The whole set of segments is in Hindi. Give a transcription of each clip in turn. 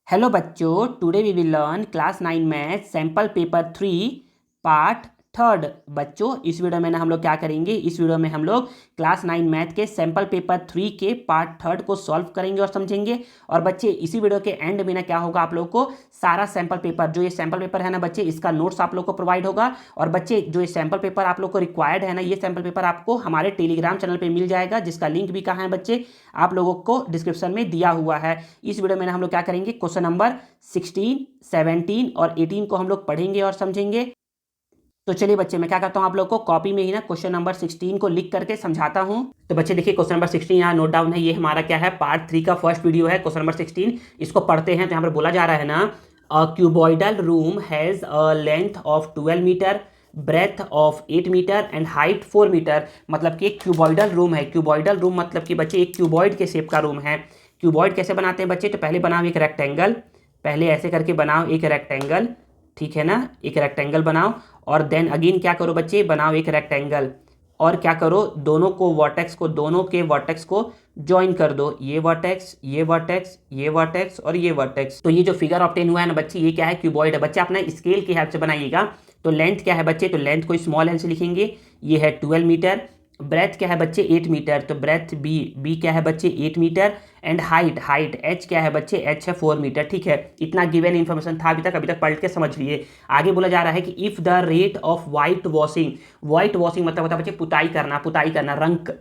हेलो बच्चों, today we will learn class 9 math sample paper 3 part third. बच्चों, इस वीडियो में ना हम लोग क्या करेंगे, इस वीडियो में हम लोग क्लास 9 मैथ के सैम्पल पेपर 3 के पार्ट थर्ड को सॉल्व करेंगे और समझेंगे। और बच्चे, इसी वीडियो के एंड में ना क्या होगा, आप लोग को सारा सैम्पल पेपर, जो ये सैम्पल पेपर है ना बच्चे, इसका नोट्स आप लोग को प्रोवाइड होगा। और बच्चे, जो ये सैम्पल पेपर आप लोग को रिक्वायर्ड है ना, ये सैम्पल पेपर आपको हमारे टेलीग्राम चैनल पर मिल जाएगा, जिसका लिंक भी कहाँ है बच्चे, आप लोगों को डिस्क्रिप्शन में दिया हुआ है। इस वीडियो में ना हम लोग क्या करेंगे, क्वेश्चन नंबर 16, 17 और 18 को हम लोग पढ़ेंगे और समझेंगे। तो चलिए बच्चे, मैं क्या करता हूँ, आप लोग को कॉपी में ही ना क्वेश्चन नंबर 16 को लिख करके समझाता हूँ। तो बच्चे देखिए, क्वेश्चन नंबर 16 यहाँ नोट डाउन है। ये हमारा क्या है, पार्ट 3 का फर्स्ट वीडियो है, क्वेश्चन नंबर 16। इसको पढ़ते हैं। तो यहाँ पर बोला जा रहा है ना, a cuboidal room has a length of 12 metre, breadth of 8 metre and height 4 metre. मतलब कि एक क्यूबॉइडल रूम है। क्यूबॉइडल रूम मतलब कि बच्चे एक क्यूबॉइड के शेप का रूम है। क्यूबॉइड कैसे बनाते हैं बच्चे, तो पहले बनाओ एक रेक्टेंगल, पहले ऐसे करके बनाओ एक रेक्टेंगल, ठीक है ना, एक रेक्टेंगल बनाओ। और देन अगेन क्या करो बच्चे, बनाओ एक रेक्टेंगल, और क्या करो, दोनों को वर्टेक्स को, दोनों के वर्टेक्स को ज्वाइन कर दो। ये वर्टेक्स, ये वर्टेक्स, ये वर्टेक्स और ये वर्टेक्स। तो ये जो फिगर ऑब्टेन हुआ है ना बच्चे, ये क्या है, क्यूबॉइड है। बच्चे अपना स्केल के हेल्प से बनाइएगा। तो लेंथ क्या है बच्चे, तो लेंथ को स्मॉल एल से लिखेंगे, ये है 12 मीटर। ब्रेथ क्या है बच्चे, 8 मीटर, तो ब्रेथ बी क्या है बच्चे, 8 मीटर। एंड हाइट एच क्या है बच्चे, एच है 4 मीटर। ठीक है, इतना गिवन इन्फॉर्मेशन था अभी तक पढ़ के समझ लिए। आगे बोला जा रहा है कि if the rate of white washing मतलब होता है बच्चे पुताई करना,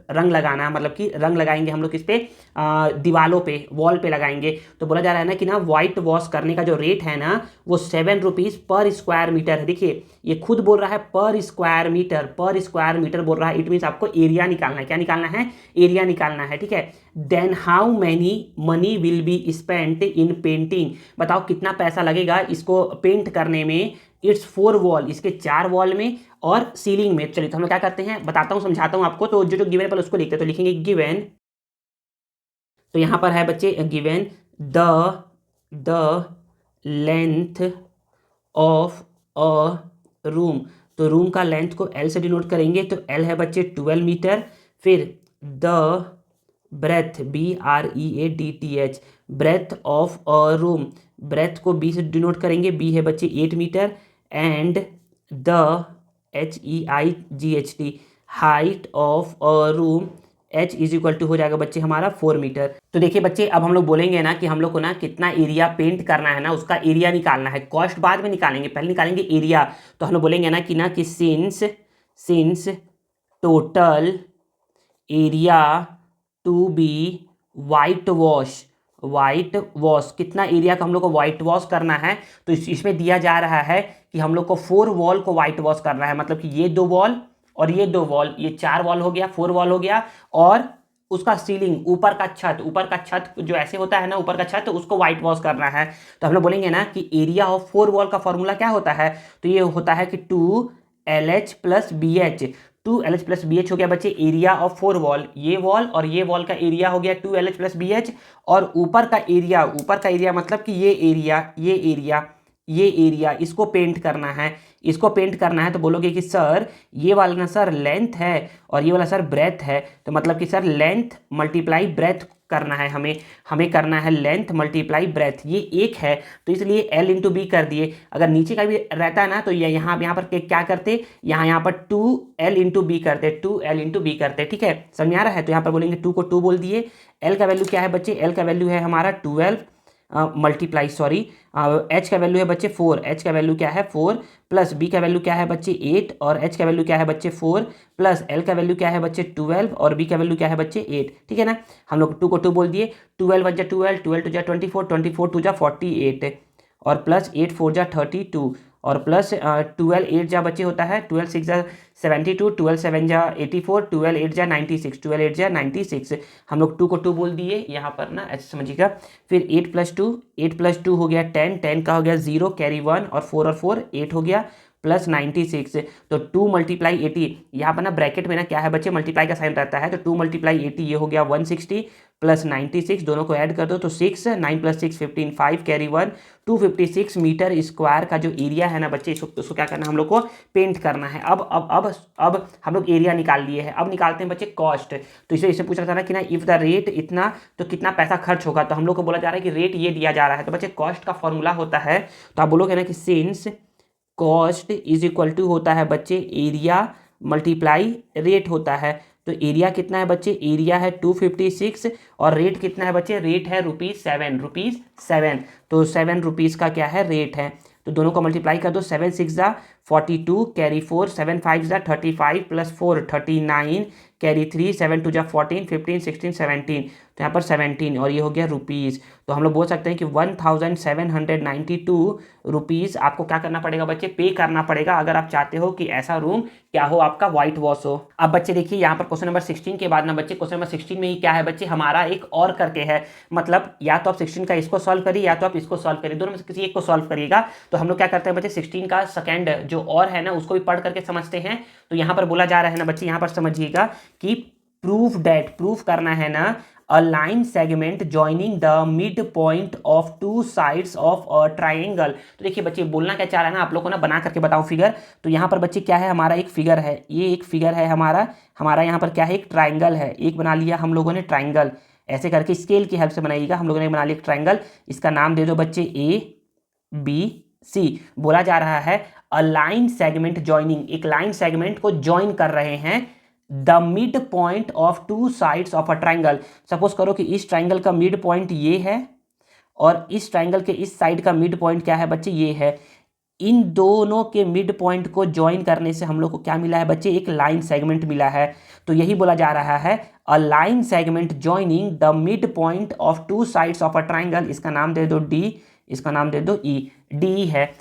रंग लगाना, मतलब कि रंग लगाएंगे हम लोग इस पे, दीवालों पे, वॉल पे लगाएंगे। तो बोला जा रहा है ना कि ना वाइट वॉश करने का जो रेट है ना, वो 7 रुपीज़ पर स्क्वायर मीटर है। देखिए, ये खुद बोल रहा है पर स्क्वायर मीटर बोल रहा है। इट मीन्स आपको एरिया निकालना है। क्या निकालना है, एरिया निकालना है। ठीक है, then how many money will be spent in painting. बताओ कितना पैसा लगेगा इसको पेंट करने में। इट्स 4 वॉल, इसके 4 वॉल में और सीलिंग में। चलिए, तो हम लोग क्या करते हैं, बताता हूँ, समझाता हूँ आपको। तो जो गिवन पर उसको लिखते हैं, तो लिखेंगे गिवन। तो यहाँ पर है बच्चे given the length of a room. तो रूम का लेंथ को एल से डिनोट करेंगे। तो एल है बच्चे 12 मीटर। फिर the breadth, BREADTH, breadth of a room, breadth को बी से डिनोट करेंगे, बी है बच्चे 8 metre. And the HEIGHT, height of a room, H is equal to हो जाएगा बच्चे हमारा 4 मीटर। तो देखिए बच्चे, अब हम लोग बोलेंगे ना कि हम लोग को ना कितना एरिया पेंट करना है ना, उसका एरिया निकालना है। कॉस्ट बाद में निकालेंगे, पहले निकालेंगे एरिया। तो हम लोग बोलेंगे ना कि since total area to be white wash, कितना एरिया का हम लोग को वाइट वॉश करना है। तो इसमें दिया जा रहा है कि हम लोग को 4 वॉल को वाइट वॉश करना है। मतलब कि ये 2 वॉल और ये 2 वॉल, ये 4 वॉल हो गया, 4 वॉल हो गया। और उसका सीलिंग, ऊपर का छत जो ऐसे होता है ना, ऊपर का छत, उसको व्हाइट वॉश करना है। तो हम लोग बोलेंगे ना कि एरिया ऑफ 4 वॉल का फॉर्मूला क्या होता है, तो ये होता है कि 2LH plus BH। 2LH plus BH हो गया बच्चे एरिया ऑफ 4 वॉल। ये वॉल और ये वॉल का एरिया हो गया 2LH प्लस BH। और ऊपर का एरिया मतलब कि ये एरिया इसको पेंट करना है। तो बोलोगे कि सर ये वाला ना सर लेंथ है और ये वाला सर ब्रेथ है। तो मतलब कि सर लेंथ मल्टीप्लाई ब्रेथ करना है, हमें करना है लेंथ मल्टीप्लाई ब्रेथ। ये एक है तो इसलिए L इंटू बी कर दिए। अगर नीचे का भी रहता है ना, तो यहाँ पर क्या करते, यहाँ पर 2L इंटू बी करते। ठीक है, समझ में आ रहा है। तो यहाँ पर बोलेंगे 2 को 2 बोल दिए। L का वैल्यू क्या है बच्चे, L का वैल्यू है हमारा 12 मल्टीप्लाई H का वैल्यू है बच्चे 4, H का वैल्यू क्या है 4, प्लस B का वैल्यू क्या है बच्चे 8, और H का वैल्यू क्या है बच्चे 4, प्लस L का वैल्यू क्या है बच्चे 12, और B का वैल्यू क्या है बच्चे 8। ठीक है ना, हम लोग 2 को 2 बोल दिए। 12 1 जा 12, 12 2 जा 24, 24 2 जा 48, और प्लस 8 4 जा 32, और प्लस 12 8 जा बच्चे होता है 12 6 जा 72, 12 7 जा 84, 12 8 जा 96, 12 8 जा 96। हम लोग 2 को 2 बोल दिए यहाँ पर ना, ऐसे समझिएगा। फिर 8 प्लस 2 हो गया 10, 10 का हो गया 0, कैरी 1, और 4 8 हो गया, प्लस 96, तो 2 मल्टीप्लाई 80, यहाँ पर ना ब्रैकेट में ना क्या है बच्चे मल्टीप्लाई का साइन रहता है, तो 2 मल्टीप्लाई 80 ये हो गया 160 प्लस 96, दोनों को ऐड कर दो तो 6, 9 प्लस 6 15, 5 कैरी 1, 256 मीटर स्क्वायर का जो एरिया है ना बच्चे, इसको क्या करना है हम लोग को पेंट करना है। अब हम लोग एरिया निकाल लिए हैं, अब निकालते हैं बच्चे कॉस्ट। तो इसे पूछ रहा था ना कि ना इफ द रेट इतना तो कितना पैसा खर्च होगा, तो हम लोग को बोला जा रहा है कि रेट ये दिया जा रहा है, तो बच्चे कॉस्ट का फॉर्मूला होता है, तो आप बोलोगे ना कि since cost is equal to होता है बच्चे एरिया मल्टीप्लाई रेट होता है। तो एरिया कितना है बच्चे, एरिया है 256 और रेट कितना है बच्चे, रेट है ₹7, तो 7 रुपीज़ का क्या है रेट है। तो दोनों को मल्टीप्लाई कर दो, 7 6 42 कैरी 4, 7 5 35 प्लस 4 39 कैरी 3, 7 2 14 15 16 17, तो यहाँ पर 17 और ये हो गया रुपीज़। तो हम लोग बोल सकते हैं कि 1792 रुपीज़ आपको क्या करना पड़ेगा बच्चे, पे करना पड़ेगा, अगर आप चाहते हो कि ऐसा रूम क्या हो आपका व्हाइट वॉश हो। अब बच्चे देखिए यहाँ पर क्वेश्चन नंबर 16 के बाद ना बच्चे क्वेश्चन नंबर 16 में ही क्या है बच्चे, हमारा एक और करके है, मतलब या तो आप 16 का इसको सॉल्व करिए या तो आप इसको सॉल्व करिए, दोनों में से किसी एक को सॉल्व करिएगा। तो हम लोग क्या करते हैं बच्चे 16 का सेकेंड जो और है ना उसको भी पढ़ करके समझते हैं। तो यहाँ पर बोला जा रहा है ना बच्चे, यहाँ पर समझिएगा कि प्रूफ डेट, प्रूफ करना है ना a line segment joining the midpoint of two sides of a triangle। तो देखिए बच्चे बोलना क्या चाह रहा है ना, आप लोग को ना बना करके बताऊं फिगर। तो यहाँ पर बच्चे क्या है, हमारा एक फिगर है, ये एक फिगर है हमारा यहाँ पर क्या है, एक ट्राइंगल है, एक बना लिया हम लोगों ने ट्राइंगल, ऐसे करके स्केल की हेल्प से बनाइएगा, हम लोगों ने बना लिया ट्राइंगल, इसका नाम दे दो बच्चे ABC। बोला जा रहा है अ लाइन सेगमेंट जॉइनिंग, एक लाइन सेगमेंट को ज्वाइन कर रहे हैं the mid point of two sides of a triangle. Suppose करो कि इस ट्राइंगल का मिड पॉइंट ये है और इस ट्राइंगल के इस साइड का मिड पॉइंट क्या है बच्चे, ये है। इन दोनों के मिड पॉइंट को ज्वाइन करने से हम लोग को क्या मिला है बच्चे, एक लाइन सेगमेंट मिला है। तो यही बोला जा रहा है a line segment joining the mid point of two sides of a triangle, इसका नाम दे दो D, इसका नाम दे दो E, D है,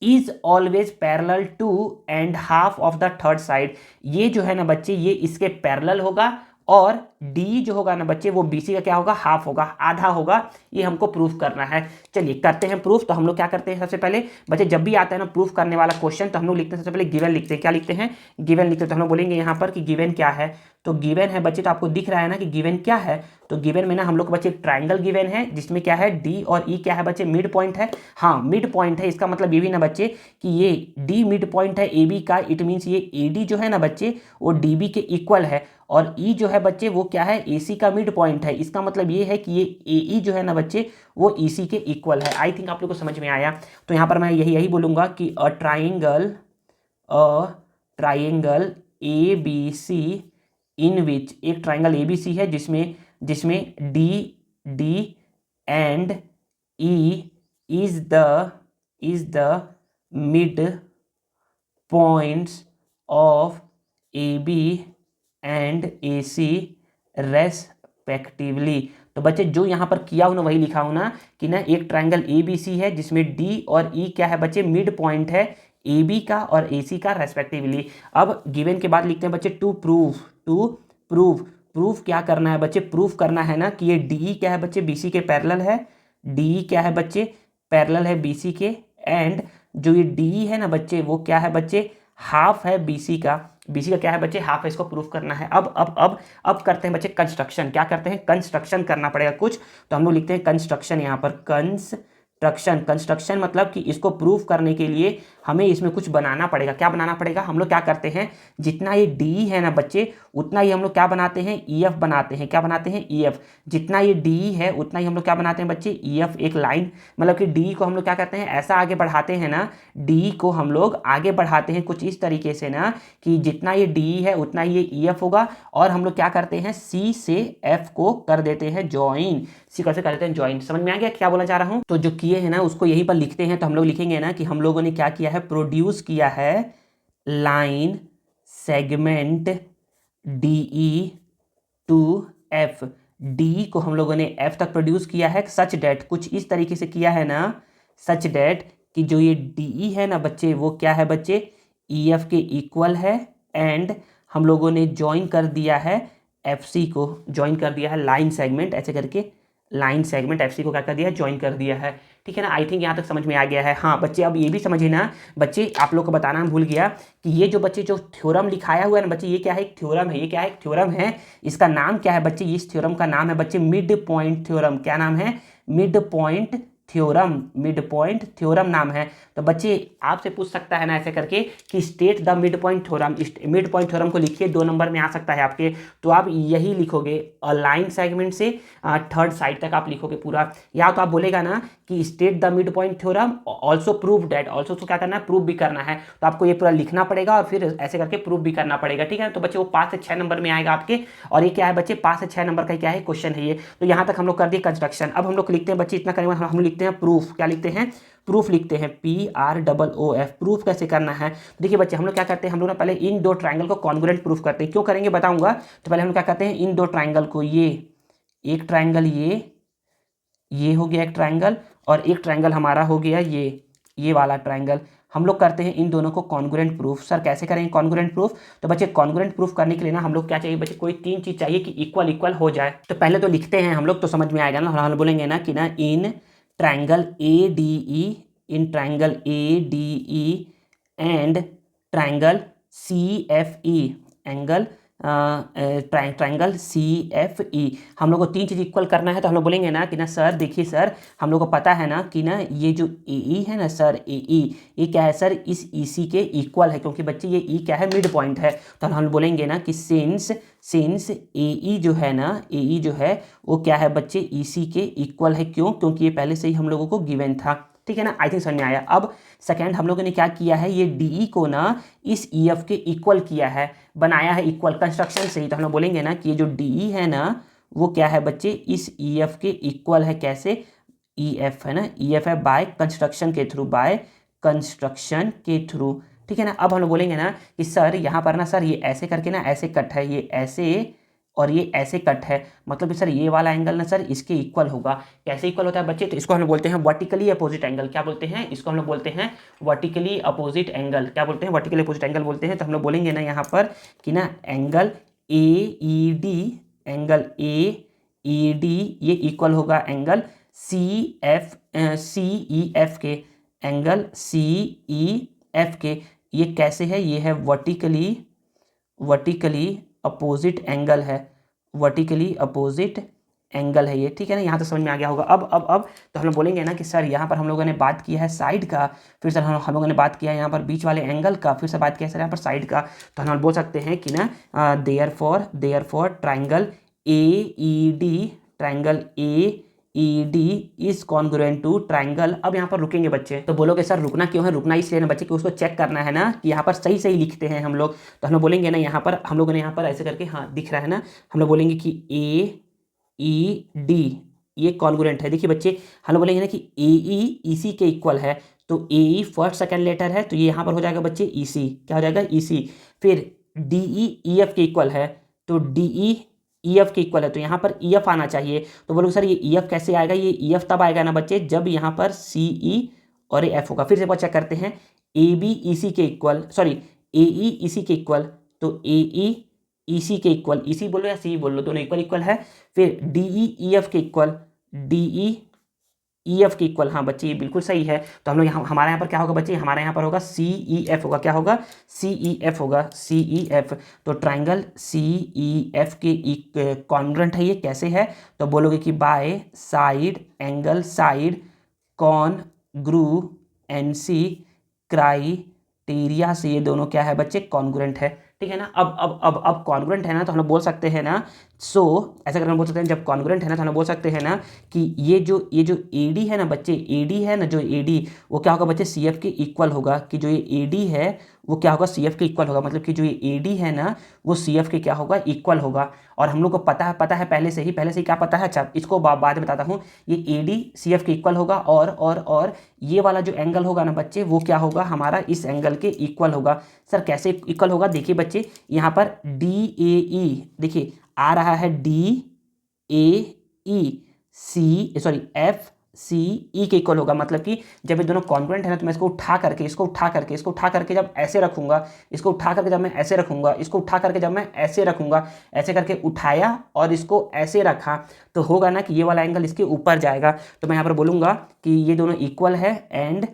is always parallel to and half of the third side. ये जो है ना बच्चे ये इसके पैरेलल होगा और डी जो होगा ना बच्चे वो बीसी का क्या होगा, हाफ होगा, आधा होगा। ये हमको प्रूफ करना है। चलिए करते हैं प्रूफ। तो हम लोग क्या करते हैं सबसे पहले बच्चे, जब भी आता है ना प्रूफ करने वाला क्वेश्चन, तो हम लोग लिखते हैं सबसे पहले गिवन लिखते हैं। क्या लिखते हैं, गिवन लिखते हैं। तो हम लोग बोलेंगे यहाँ पर कि गिवन क्या है, तो गिवन है बच्चे, तो आपको दिख रहा है ना कि गिवन क्या है। तो गिवन में ना हम लोग को बच्चे ट्राइंगल गिवन है जिसमें क्या है डी और ई क्या है बच्चे, मिड पॉइंट है। हाँ मिड पॉइंट है, इसका मतलब ये भी ना बच्चे कि ये डी मिड पॉइंट है ए बी का, इट मीन्स ये ए डी जो है ना बच्चे वो डी बी के इक्वल है, और ई जो है बच्चे वो क्या है, ए सी का मिड पॉइंट है। इसका मतलब ये है कि ये ए ई जो है ना बच्चे वो ई सी के इक्वल है। आई थिंक आप लोग को समझ में आया। तो यहाँ पर मैं यही बोलूँगा कि अ ट्राइंगल ए बी सी इन विच, एक ट्राइंगल ए बी सी है जिसमें D D and E is the mid points of A B and A C respectively. तो बच्चे जो यहाँ पर किया हूँ ना वही लिखा हूँ ना कि ना एक ट्राइंगल ए बी सी है जिसमें डी और ई क्या है बच्चे, मिड पॉइंट है ए बी का और ए सी का रेस्पेक्टिवली। अब गिवन के बाद लिखते हैं बच्चे टू प्रूफ क्या करना है बच्चे, प्रूफ करना है ना कि ये डी क्या है बच्चे, बी सी के पैरेलल है, डी क्या है बच्चे, पैरेलल है बी सी के, एंड जो ये डी है ना बच्चे वो क्या है बच्चे, हाफ है बीसी का क्या है बच्चे, हाफ है। इसको प्रूफ करना है। अब करते हैं बच्चे कंस्ट्रक्शन। क्या करते हैं, कंस्ट्रक्शन करना पड़ेगा कुछ। तो हम लोग लिखते हैं कंस्ट्रक्शन, यहाँ पर कंस्ट्रक्शन मतलब कि इसको प्रूफ करने के लिए हमें इसमें कुछ बनाना पड़ेगा। क्या बनाना पड़ेगा, हम लोग क्या करते हैं, जितना ये डी है ना बच्चे उतना ही हम लोग क्या बनाते हैं, ई एफ बनाते हैं। क्या बनाते हैं, ई एफ। जितना ये डी है उतना ही हम लोग क्या बनाते हैं बच्चे, ई एफ, एक लाइन, मतलब कि डी को हम लोग क्या करते हैं, ऐसा आगे बढ़ाते हैं ना, डी को हम लोग आगे बढ़ाते हैं कुछ इस तरीके से ना कि जितना ये डी है उतना ही ये ई एफ होगा, और हम लोग क्या करते हैं, सी से एफ को कर देते हैं ज्वाइन। सी कैसे कर देते हैं, ज्वाइन। समझ में आ गया क्या बोला जा रहा हूँ। तो जो किए हैं ना उसको यहीं पर लिखते हैं। तो हम लोग लिखेंगे ना कि हम लोगों ने क्या किया है, प्रोड्यूस किया है line segment D E to F. D को हम लोगों ने एफ तक प्रोड्यूस किया है, सच डेट, कुछ इस तरीके से किया है ना, सच डेट कि जो ये डी ई है ना बच्चे वो क्या है बच्चे, ई एफ के इक्वल है, एंड हम लोगों ने ज्वाइन कर दिया है एफ सी को, ज्वाइन कर दिया है लाइन सेगमेंट, ऐसे करके लाइन सेगमेंट एफ सी को क्या कर दिया है, ज्वाइन कर दिया है। ठीक है ना, आई थिंक यहाँ तक समझ में आ गया है। हाँ बच्चे अब ये भी समझिए ना बच्चे, आप लोग को बताना भूल गया कि ये जो बच्चे जो थ्योरम लिखाया हुआ है ना बच्चे, ये क्या है, एक थ्योरम है। ये क्या है, एक थ्योरम है। इसका नाम क्या है बच्चे, इस थ्योरम का नाम है बच्चे मिड पॉइंट थ्योरम। क्या नाम है, mid point theorem, mid point theorem नाम है। तो बच्चे आपसे पूछ सकता है ना ऐसे करके कि state the mid point theorem, mid point theorem को लिखिए, 2 नंबर में आ सकता है आपके। तो आप यही लिखोगे, लाइन सेगमेंट से थर्ड साइड तक आप लिखोगे पूरा। या तो आप बोलेगा ना कि state the mid point theorem also prove that, also तो क्या करना है, प्रूव भी करना है। तो आपको ये पूरा लिखना पड़ेगा और फिर ऐसे करके प्रूव भी करना पड़ेगा। ठीक है, तो बच्चे वो 5 से 6 नंबर में आएगा आपके। और ये क्या है बच्चे, 5 से 6 नंबर का क्या है, क्वेश्चन है ये। तो यहाँ तक हम लोग कर दिए कंस्ट्रक्शन। अब हम लोग लिखते हैं बच्चे, इतना करेंगे हम लिखते हैं प्रूफ। क्या लिखते हैं, प्रूफ लिखते हैं, PROOF। प्रूफ कैसे करना है, देखिए बच्चे हम लोग क्या करते हैं, हम लोग ना पहले इन 2 ट्रायंगल को कॉन्ग्रुएंट प्रूफ करते हैं। क्यों करेंगे बताऊंगा। तो पहले हम लोग क्या करते हैं, इन 2 ट्रायंगल को, ये एक ट्रायंगल, ये हो गया एक ट्रायंगल, और एक ट्रायंगल हमारा हो गया ये वाला ट्रायंगल। हम लोग करते हैं इन दोनों को कॉन्ग्रुएंट प्रूफ। सर कैसे करेंगे कॉन्ग्रुएंट प्रूफ, तो बच्चे कॉन्ग्रुएंट प्रूफ करने के लिए ना हम लोग क्या चाहिए बच्चे, कोई 3 चीज चाहिए कि इक्वल इक्वल हो जाए। तो पहले तो लिखते हैं हम लोग, तो समझ में आएगा ना। हम बोलेंगे ना कि ना in triangle ADE, in triangle ADE and triangle CFE, angle triangle CFE। हम लोग को 3 चीज़ इक्वल करना है। तो हम लोग बोलेंगे ना कि ना सर देखिए सर, हम लोग को पता है ना कि ना ये जो AE है ना सर, AE ये क्या है सर, इस EC के इक्वल है, क्योंकि बच्चे ये E क्या है, मिड पॉइंट है। तो हम बोलेंगे ना कि सिंस AE जो है ना, AE जो है वो क्या है बच्चे, EC के इक्वल है। क्यों, क्योंकि ये पहले से ही हम लोगों को गिवन था। ठीक है ना, आई थिंक समझ में आया। अब सेकेंड हम लोगों ने क्या किया है, ये DE को ना इस EF के इक्वल किया है, बनाया है इक्वल कंस्ट्रक्शन से ही। तो हम लोग बोलेंगे ना कि ये जो DE है ना वो क्या है बच्चे, इस EF के इक्वल है। कैसे, EF है ना, EF है बाय कंस्ट्रक्शन के थ्रू, बाय कंस्ट्रक्शन के थ्रू। ठीक है ना, अब हम लोग बोलेंगे ना कि सर यहाँ पर ना सर ये ऐसे करके ना ऐसे कट है, ये ऐसे और ये ऐसे कट है, मतलब कि सर ये वाला एंगल ना सर इसके इक्वल होगा। कैसे इक्वल होता है बच्चे, तो इसको हम लोग बोलते हैं वर्टिकली अपोजिट एंगल। क्या बोलते हैं, इसको हम लोग बोलते हैं वर्टिकली अपोजिट एंगल। क्या बोलते हैं, वर्टिकली अपोजिट एंगल बोलते हैं। तो हम लोग बोलेंगे ना यहाँ पर कि ना एंगल AED, एंगल AED ये इक्वल होगा एंगल CEF के, एंगल CEF के। ये कैसे है, ये है वर्टिकली अपोजिट एंगल है, वर्टिकली अपोजिट एंगल है ये। ठीक है ना, यहाँ तो समझ में आ गया होगा। अब तो हम लोग बोलेंगे ना कि सर यहाँ पर हम लोगों ने बात किया है साइड का, फिर सर हम लोगों ने बात किया है यहाँ पर बीच वाले एंगल का, फिर से बात किया है सर यहाँ पर साइड का। तो हम बोल सकते हैं कि ना therefore triangle AED, triangle AED is congruent to triangle. अब यहाँ पर रुकेंगे बच्चे, तो बोलोगे सर रुकना क्यों है, रुकना इसलिए ना बच्चे कि उसको चेक करना है ना कि यहाँ पर सही सही लिखते हैं हम लोग। तो हम लोग बोलेंगे ना यहाँ पर, हम लोगों ने यहाँ पर ऐसे करके, हाँ दिख रहा है ना, हम लोग बोलेंगे कि AED ये कॉन्ग्रुएंट है। देखिए बच्चे हम लोग बोलेंगे ना कि AE EC के इक्वल है, तो AE फर्स्ट सेकंड लेटर है, तो ये यहाँ पर हो जाएगा बच्चे EC। क्या हो जाएगा, EC। फिर DE EF के इक्वल है, तो DE EF के इक्वल है, तो यहाँ पर EF आना चाहिए। तो बोलो सर ये EF कैसे आएगा, ये EF तब आएगा ना बच्चे जब यहाँ पर CE और ये F होगा। फिर से चेक करते हैं, AB EC के इक्वल, सॉरी AE EC के इक्वल, तो AE EC के इक्वल, EC बोलो या CE बोल लो, दोनों इक्वल है। फिर DE EF के इक्वल, DE EF के इक्वल, हाँ बच्चे ये बिल्कुल सही है। तो हम लोग यहाँ, हमारे यहाँ पर क्या होगा बच्चे, हमारे यहाँ पर होगा CEF होगा। क्या होगा, CEF होगा, CEF। तो ट्रायंगल CEF के कॉन्ग्रुएंट है ये। कैसे है, तो बोलोगे कि by side angle side congruency criteria से ये दोनों क्या है बच्चे, कॉन्ग्रुएंट है। ठीक है ना, अब कॉन्ग्रुएंट है ना, तो हम लोग बोल सकते हैं ना, सो ऐसा करके हम बोल सकते हैं, जब कॉन्ग्रुएंट है ना तो हम लोग बोल सकते हैं ना कि ये जो AD है ना बच्चे, AD है ना, जो AD वो क्या होगा बच्चे, CF के इक्वल होगा। कि जो ये AD है वो क्या होगा, CF के इक्वल होगा। मतलब कि जो ये AD है ना वो CF के क्या होगा, इक्वल होगा। और हम लोग को पता है पहले से ही क्या पता है, अच्छा इसको बाद में बताता हूँ। ये AD CF के इक्वल होगा, और ये वाला जो एंगल होगा ना बच्चे वो क्या होगा, हमारा इस एंगल के इक्वल होगा। सर कैसे इक्वल होगा, देखिए बच्चे यहाँ पर DAE देखिए आ रहा है, DAE, FE सी ई के इक्वल होगा। मतलब कि जब ये दोनों कॉन्ग्रुएंट है ना तो मैं इसको उठा करके जब ऐसे रखूंगा, इसको उठा करके जब मैं ऐसे रखूंगा, इसको उठा करके जब मैं ऐसे रखूंगा, ऐसे करके उठाया और इसको ऐसे रखा तो होगा ना कि ये वाला एंगल इसके ऊपर जाएगा। तो मैं यहाँ पर बोलूँगा कि ये दोनों इक्वल है एंड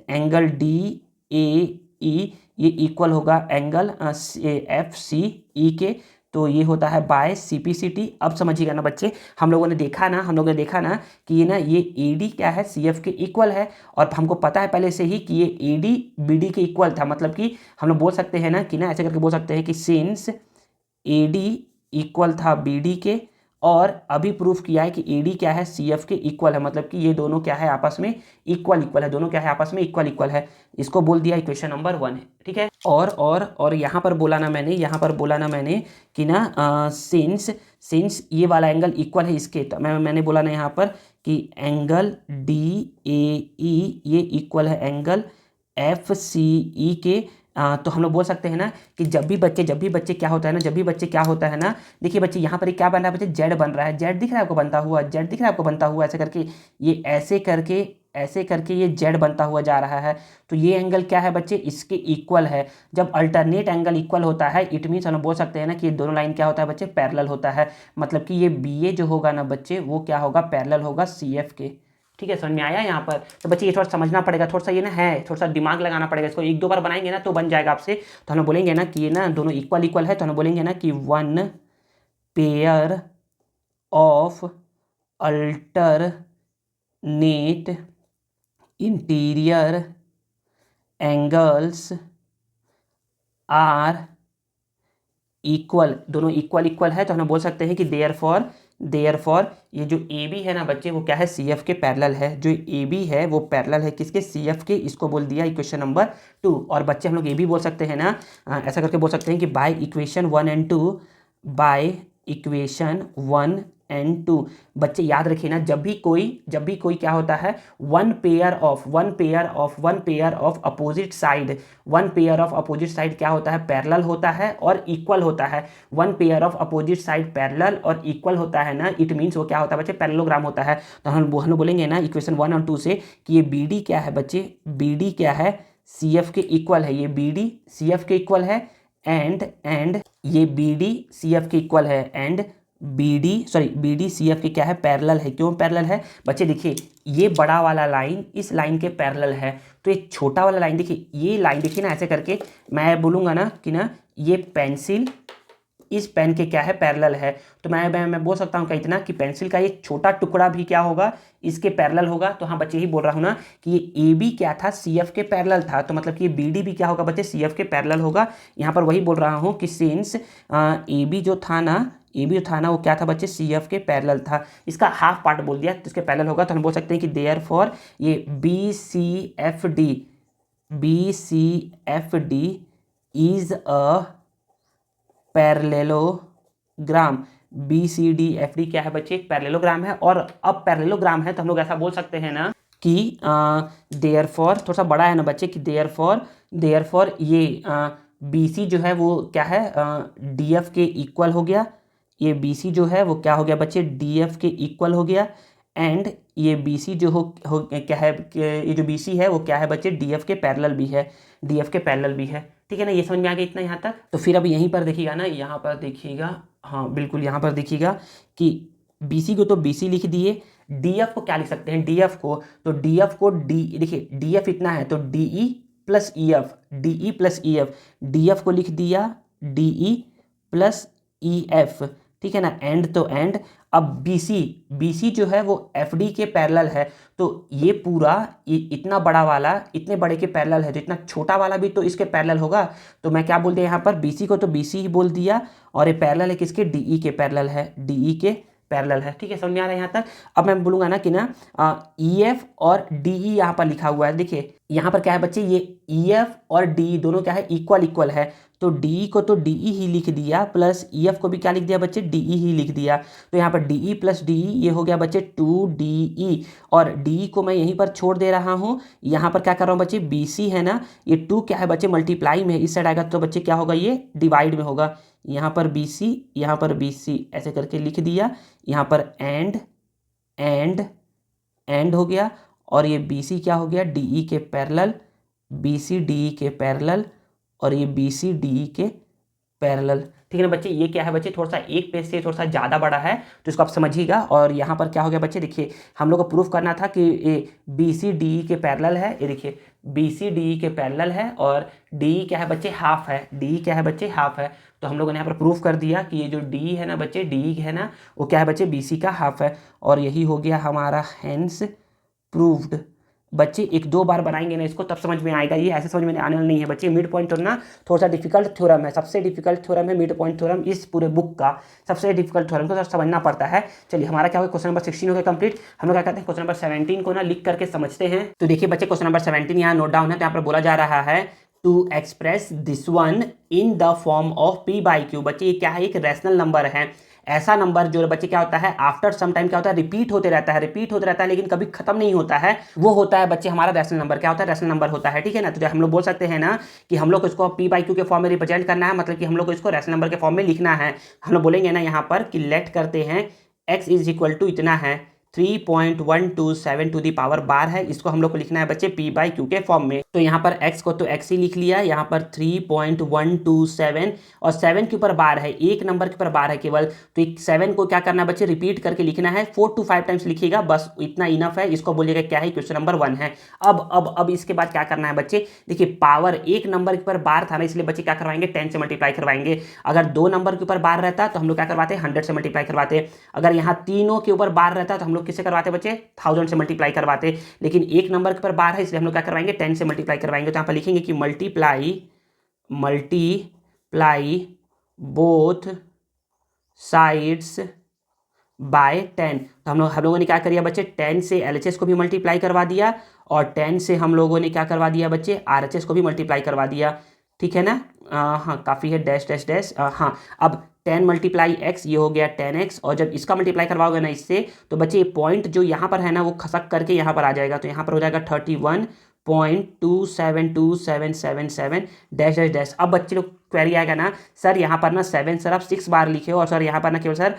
एंगल डी ए ई ये इक्वल होगा एंगल एफ सी ई के। तो ये होता है by C P C T. अब समझिएगा ना बच्चे, हम लोगों ने देखा ना कि ये ना ये ए डी क्या है सी एफ के इक्वल है, और हमको पता है पहले से ही कि ये ए डी बी डी के इक्वल था। मतलब कि हम लोग बोल सकते हैं ना कि ना ऐसे करके बोल सकते हैं कि सिंस ए डी इक्वल था बी डी के, और अभी प्रूफ किया है कि ए डी क्या है सी एफ के इक्वल है। मतलब कि ये दोनों क्या है आपस में इक्वल है, दोनों क्या है आपस में इक्वल है। इसको बोल दिया इक्वेशन नंबर 1 है, ठीक है। और यहाँ पर बोला ना मैंने कि ना सिंस ये वाला एंगल इक्वल है इसके, तो मैंने बोला ना यहाँ पर कि एंगल डी ए ई ये इक्वल है एंगल एफ सी ई के। तो हम लोग बोल सकते हैं ना कि जब भी बच्चे क्या होता है ना, देखिए बच्चे यहाँ पर क्या बन रहा है बच्चे, जेड बन रहा है। जेड दिख रहा है आपको बनता हुआ, ऐसे करके ये जेड बनता हुआ जा रहा है। तो ये एंगल क्या है बच्चे, इसके इक्वल है। जब अल्टरनेट एंगल इक्वल होता है इट मीन्स हम लोग बोल सकते हैं ना कि ये दोनों लाइन क्या होता है बच्चे, पैरेलल होता है। मतलब कि ये बी ए जो होगा ना बच्चे वो क्या होगा, पैरेलल होगा सी एफ के। ठीक है, समझ में आया यहाँ पर। तो बच्चे ये थोड़ा समझना पड़ेगा, थोड़ा सा ये ना है, थोड़ा सा दिमाग लगाना पड़ेगा। इसको एक दो बार बनाएंगे ना तो बन जाएगा आपसे। तो हम बोलेंगे ना कि ये ना दोनों इक्वल है, तो हम बोलेंगे ना कि 1 pair of alternate interior angles are equal. दोनों इक्वल है तो हम बोल सकते हैं कि देयरफॉर ये जो ए बी है ना बच्चे वो क्या है सी एफ के पैरेलल है। जो ए बी है वो पैरेलल है किसके, सी एफ के। इसको बोल दिया इक्वेशन नंबर 2। और बच्चे हम लोग ये भी बोल सकते हैं ना, ऐसा करके बोल सकते हैं कि बाय इक्वेशन 1 एंड 2 बच्चे याद रखिए ना, जब भी कोई क्या होता है, one pair of opposite side क्या होता है, पैरेलल होता है और इक्वल होता है। One pair of opposite side parallel और इक्वल होता है ना, इट मीन्स वो क्या होता है बच्चे, पैरेललोग्राम होता है। तो हम बोलेंगे ना इक्वेशन 1 और 2 से कि ये बी डी क्या है बच्चे, बी डी क्या है सी एफ के इक्वल है। ये बी डी सी एफ के इक्वल है एंड ये बी डी सी एफ के इक्वल है and B D C F के क्या है, पैरेलल है। क्यों पैरेलल है बच्चे, देखिए ये बड़ा वाला लाइन इस लाइन के पैरेलल है, तो ये छोटा वाला लाइन देखिए, ये लाइन देखिए ना, ऐसे करके मैं बोलूँगा ना कि ना ये पेंसिल इस पेन के क्या है, पैरेलल है। तो मैं बोल सकता हूँ क्या इतना कि पेंसिल का एक छोटा टुकड़ा भी क्या होगा, इसके पैरेलल होगा। तो हाँ बच्चे ही बोल रहा हूँ ना कि ये ए बी क्या था, सी एफ के पैरेलल था, तो मतलब कि ये बी डी भी क्या होगा बच्चे, सी एफ के पैरेलल होगा। यहाँ पर वही बोल रहा हूँ कि सिंस ए बी जो था ना वो क्या था बच्चे, सी एफ के पैरेलल था। इसका हाफ पार्ट बोल दिया तो इसके पैरेलल होगा। तो हम बोल सकते हैं कि देयरफॉर ये B C F D is a parallelogram. B C D F D क्या है बच्चे, एक पैरेललोग्राम है। और अब पैरेललोग्राम है तो हम लोग ऐसा बोल सकते हैं ना कि देयरफॉर, थोड़ा सा बड़ा है ना बच्चे, कि देयरफॉर ये बी सी जो है वो क्या है, डी एफ के इक्वल हो गया। ये बी सी जो है वो क्या हो गया बच्चे, डी एफ के इक्वल हो गया। एंड ये बी सी जो हो क्या है, ये जो बी सी है वो क्या है बच्चे, डी एफ के पैरेलल भी है, ठीक है ना। ये समझ में आ गया इतना यहाँ तक। तो फिर अब यहीं पर देखिएगा ना, यहाँ पर देखिएगा, हाँ बिल्कुल यहाँ पर देखिएगा कि बी सी को तो बी सी लिख दिए, डी एफ को क्या लिख सकते हैं, डी एफ को, तो डी एफ को डी, देखिए डी एफ इतना है तो D E plus E F, D F को लिख दिया D E plus E F, ठीक है ना। एंड तो एंड, अब बी सी जो है वो एफ डी के पैरेलल है, तो ये पूरा इतना बड़ा वाला इतने बड़े के पैरेलल है, तो इतना छोटा वाला भी तो इसके पैरेलल होगा। तो मैं क्या बोल दिया यहाँ पर, बी सी को तो बी सी ही बोल दिया, और ये पैरेलल है किसके, डी ई के पैरेलल है, ठीक है, समझ में आ रहा है यहाँ तक। अब मैं बोलूँगा ना कि ना ई एफ और डी ई यहाँ पर लिखा हुआ है, देखिए यहाँ पर क्या है बच्चे, ये ई एफ और डी दोनों क्या है, इक्वल है। तो डी को तो डी ई ही लिख दिया, प्लस ई एफ को भी क्या लिख दिया बच्चे, डी ई ही लिख दिया। तो यहाँ पर D E plus D E ये हो गया बच्चे 2DE, और डी को मैं यहीं पर छोड़ दे रहा हूँ। यहाँ पर क्या कर रहा हूँ बच्चे, बी सी है ना, ये 2 क्या है बच्चे, मल्टीप्लाई में इस साइड आएगा तो बच्चे क्या होगा, ये डिवाइड में होगा। यहाँ पर बी सी, यहाँ पर बी सी ऐसे करके लिख दिया। यहाँ पर एंड एंड हो गया, और ये बी सी क्या हो गया, डी ई के parallel, B C D E के पैरेलल, और ये बी सी डी ई के पैरेलल। ठीक है ना बच्चे, ये क्या है बच्चे, थोड़ा सा एक पेज से थोड़ा सा ज़्यादा बड़ा है, तो इसको आप समझिएगा। और यहाँ पर क्या हो गया बच्चे, देखिए हम लोग को प्रूफ करना था कि ये बी सी डी ई के पैरेलल है। ये देखिए बी सी डी ई के पैरेलल है, और डी क्या है बच्चे, हाफ है। डी क्या है बच्चे, हाफ है। तो हम लोगों ने यहाँ पर प्रूफ कर दिया कि ये जो डी है ना बच्चे, डी है ना, वो क्या है बच्चे, बी सी का हाफ है। और यही हो गया हमारा हेंस प्रूव्ड। बच्चे एक दो बार बनाएंगे ना इसको तब समझ में आएगा, ये ऐसे समझ में आने वाला नहीं है बच्चे। मिड पॉइंट थ्योरम ना थोड़ा सा डिफिकल्ट थ्योरम है, सबसे डिफिकल्ट थ्योरम है मिड पॉइंट थ्योरम, इस पूरे बुक का सबसे डिफिकल्ट थ्योरम को थोड़ा समझना पड़ता है। चलिए हमारा क्या होगा, क्वेश्चन नंबर 16 हो गया कंप्लीट। हम लोग क्या कहते हैं, क्वेश्चन नंबर 17 को ना लिख करके समझते हैं। तो देखिए बच्चे क्वेश्चन नंबर 17 यहाँ नोट डाउन है, तो यहाँ पर बोला जा रहा है to express this one in the form of P by Q. बच्चे ये क्या है, एक रैशनल नंबर है, ऐसा नंबर जो बच्चे क्या होता है, आफ्टर सम टाइम क्या होता है, रिपीट होते रहता है, रिपीट होते रहता है, लेकिन कभी खत्म नहीं होता है। वो होता है बच्चे हमारा रैशनल नंबर। क्या होता है, रैशनल नंबर होता है। ठीक है ना, तो हम लोग बोल सकते हैं ना कि हम लोग को इसको पी बाई क्यू के फॉर्म में रिप्रेजेंट करना है, मतलब कि हम लोग को इसको रैशनल नंबर के फॉर्म में लिखना है। हम लोग बोलेंगे ना यहाँ पर कि लेट करते हैं x इज इक्वल टू इतना है 3.127 टू दी पावर बार है, इसको हम लोग को लिखना है बच्चे पी बाई क्यू के फॉर्म में। तो यहाँ पर x को तो x ही लिख लिया, यहाँ पर 3.127 और 7 के ऊपर बार है, एक नंबर के ऊपर बार है केवल, तो 7 को क्या करना है बच्चे, रिपीट करके लिखना है, 4 to 5 टाइम्स लिखिएगा, बस इतना इनफ है। इसको बोलिएगा क्या है, क्वेश्चन नंबर 1 है। अब इसके बाद क्या करना है बच्चे, देखिए पावर एक नंबर के ऊपर बार था ना, इसलिए बच्चे क्या करवाएंगे, 10 से मल्टीप्लाई करवाएंगे। अगर 2 नंबर के ऊपर बार रहता तो हम लोग क्या करवाते, 100 से मल्टीप्लाई करवाते। अगर यहाँ तीनों के ऊपर बार रहता तो हम लोग किससे करवाते बच्चे, 1000 से मल्टीप्लाई करवाते। लेकिन एक नंबर के ऊपर बार है, इसलिए हम लोग क्या करवाएंगे, 10 से मल्टीप्लाई करवाएंगे। तो यहाँ पर लिखेंगे कि मल्टीप्लाई बोथ साइड्स बाय 10। तो हम लोगों ने क्या किया बच्चे, 10 से LHS को भी मल्टीप्लाई करवा दिया, और 10 से हम लोगों ने क्या करवा दिया बच्चे, RHS को भी मल्टीप्लाई करवा दिया। ठीक है ना, हाँ काफ़ी है, डैश डैश डैश। हाँ अब 10 मल्टीप्लाई x, ये हो गया 10x, और जब इसका मल्टीप्लाई करवाओगे ना इससे, तो बच्चे ये पॉइंट जो यहाँ पर है ना वो खसक करके यहाँ पर आ जाएगा, तो यहाँ पर हो जाएगा 31.272777 डैश डैश डैश। अब बच्चे लोग क्वेरी आएगा ना, सर यहाँ पर ना 7 सर आप 6 बार लिखे हो, और सर यहाँ पर ना केवल सर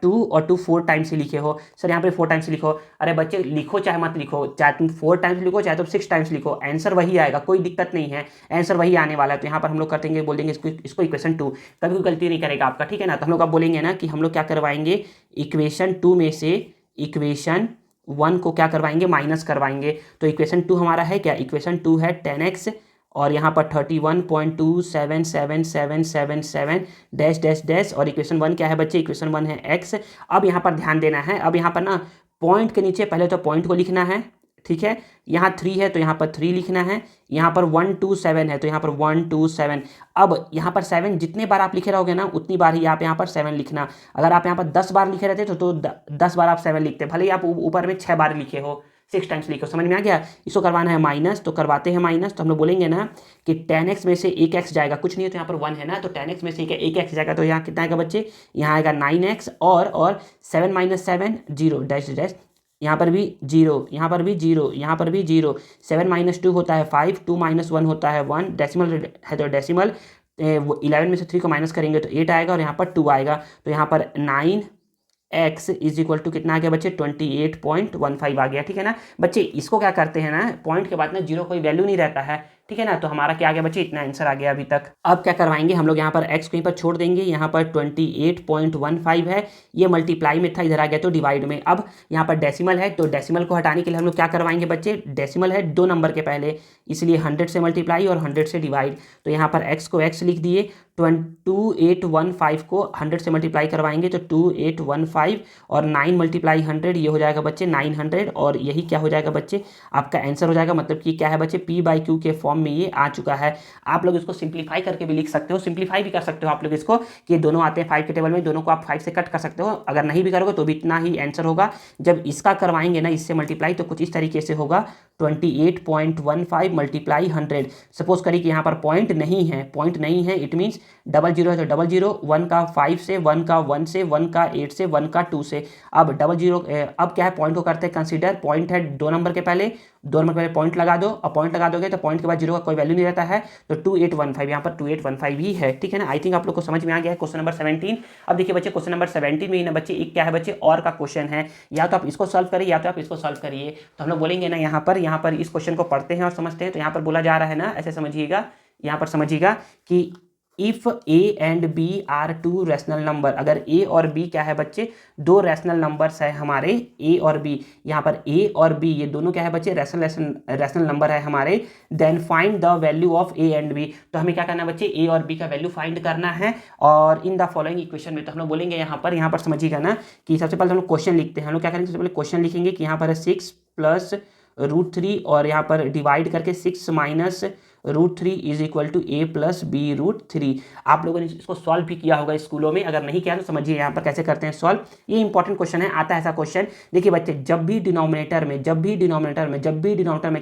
2 और 2 4 टाइम्स ही लिखे हो, सर यहाँ पे 4 टाइम्स लिखो। अरे बच्चे लिखो चाहे मत लिखो, चाहे तुम 4 टाइम्स लिखो चाहे तुम 6 टाइम्स लिखो, आंसर वही आएगा, कोई दिक्कत नहीं है, आंसर वही आने वाला है। तो यहाँ पर हम लोग कर देंगे, बोल देंगे इसको इक्वेशन 2, कभी कोई गलती नहीं करेगा आपका। ठीक है ना, तो हम लोग अब बोलेंगे ना कि हम लोग क्या करवाएंगे, इक्वेशन 2 में से इक्वेशन 1 को क्या करवाएंगे, माइनस करवाएंगे। तो इक्वेशन 2 हमारा है क्या, इक्वेशन 2 है 10x, और यहाँ पर 31.277777 डैश डैश डैश, और इक्वेशन 1 क्या है बच्चे, इक्वेशन 1 है x। अब यहाँ पर ध्यान देना है, अब यहाँ पर ना पॉइंट के नीचे पहले तो पॉइंट को लिखना है। ठीक है, यहाँ 3 है तो यहाँ पर 3 लिखना है, यहाँ पर 127 है तो यहाँ पर 127। अब यहाँ पर 7 जितने बार आप लिखे रहोगे ना उतनी बार ही आप यहाँ पर 7 लिखना। अगर आप यहाँ पर 10 बार लिखे रहते तो 10 बार आप 7 लिखते, भले ही आप ऊपर में 6 बार लिखे हो, 6 टाइम्स लिखो। समझ में आ गया, इसको करवाना है माइनस, तो करवाते हैं माइनस। तो हम लोग बोलेंगे ना कि 10x में से एक x जाएगा, कुछ नहीं है तो यहाँ पर 1 है ना, तो 10x में से एक x जाएगा, तो यहाँ कितना आएगा बच्चे, यहाँ आएगा 9x, और 7 - 7 0 डैश डैश, यहाँ पर भी 0, यहाँ पर भी 0, यहाँ पर भी 0, 7 - 2 होता है 5, 2 - 1 होता है 1, डेसिमल है तो डेसिमल, 11 में से 3 को माइनस करेंगे तो 8 आएगा, और यहाँ पर 2 आएगा। तो यहाँ पर 9x इज इक्वल टू कितना आ गया बच्चे, 28.15 आ गया। ठीक है ना बच्चे, इसको क्या करते हैं ना, पॉइंट के बाद ना 0 कोई वैल्यू नहीं रहता है। ठीक है ना, तो हमारा क्या आ गया बच्चे, इतना आंसर आ गया अभी तक। अब क्या करवाएंगे हम लोग, यहाँ पर x को यहीं पर छोड़ देंगे, यहाँ पर 28.15 है, ये मल्टीप्लाई में था, इधर आ गया तो डिवाइड में। अब यहाँ पर डेसिमल है, तो डेसिमल को हटाने के लिए हम लोग क्या करवाएंगे बच्चे, डेसिमल है 2 नंबर के पहले, इसलिए 100 से मल्टीप्लाई और 100 से डिवाइड। तो यहाँ पर x को x लिख दिए, 2815 को 100 से मल्टीप्लाई करवाएंगे तो 2815, और 9 × 100 ये हो जाएगा बच्चे 900, और यही क्या हो जाएगा बच्चे, आपका आंसर हो जाएगा। मतलब कि क्या है बच्चे, पी बाई क्यू के फॉर्म में ये आ चुका है। आप लोग इसको सिंप्लीफाई करके भी लिख सकते हो, सिंप्लीफाई भी कर सकते हो आप लोग इसको, कि दोनों आते हैं 5 के टेबल में, दोनों को आप 5 से कट कर सकते हो। अगर नहीं भी करोगे तो भी इतना ही आंसर होगा। जब इसका करवाएंगे ना इससे मल्टीप्लाई, तो कुछ इस तरीके से होगा 28.15 मल्टीप्लाई 100। सपोज करिए कि यहाँ पर पॉइंट नहीं है, इट मीन्स डबल जीरो है तो डबल जीरो, 1 का 5 से, 1 का 1 से, 1 का 8 से, 1 का 2 से। अब डबल जीरो, अब क्या है, पॉइंट को करते हैं कंसीडर। पॉइंट है दो नंबर के पहले पॉइंट लगा दो, और पॉइंट लगा दोगे तो पॉइंट के बाद जीरो का कोई वैल्यू नहीं रहता है, तो 2815 यहाँ पर 2815 ही है। ठीक है ना, आई थिंक आप लोग को समझ में आ गया है क्वेश्चन नंबर 17। अब देखिए बच्चे, क्वेश्चन नंबर 17 में ही ना बच्चे एक क्या है बच्चे, और का क्वेश्चन है, या तो आप इसको सॉल्व करिए या तो आप इसको सॉल्व करिए। तो हम लोग बोलेंगे ना यहाँ पर इस क्वेश्चन को पढ़ते हैं और समझते हैं। तो यहाँ पर बोला जा रहा है ना, ऐसे समझिएगा, यहाँ पर समझिएगा कि if A and B are two rational number, अगर ए और बी क्या है बच्चे, दो रैशनल नंबर्स है हमारे, ए और बी, यहाँ पर ए और बी ये दोनों क्या है बच्चे, रैशनल नंबर है हमारे, then find the value of A and B. तो हमें क्या करना है बच्चे, ए और बी का वैल्यू फाइंड करना है, और इन द फॉलोइंग इक्वेशन में। तो हम लोग बोलेंगे यहाँ पर समझिएगा ना कि सबसे पहले हम लोग क्वेश्चन लिखते हैं। हम लोग क्या करेंगे, सबसे पहले क्वेश्चन लिखेंगे कि यहाँ पर है 6 प्लस √3 और यहाँ पर डिवाइड करके 6 minus √3 is equal to A plus B √3। आप लोगों ने इसको सॉल्व भी किया होगा स्कूलों में, अगर नहीं किया तो समझिए यहाँ पर कैसे करते हैं सॉल्व। ये इंपॉर्टेंट क्वेश्चन है, आता है ऐसा क्वेश्चन। देखिए बच्चे, जब भी डिनोमिनेटर में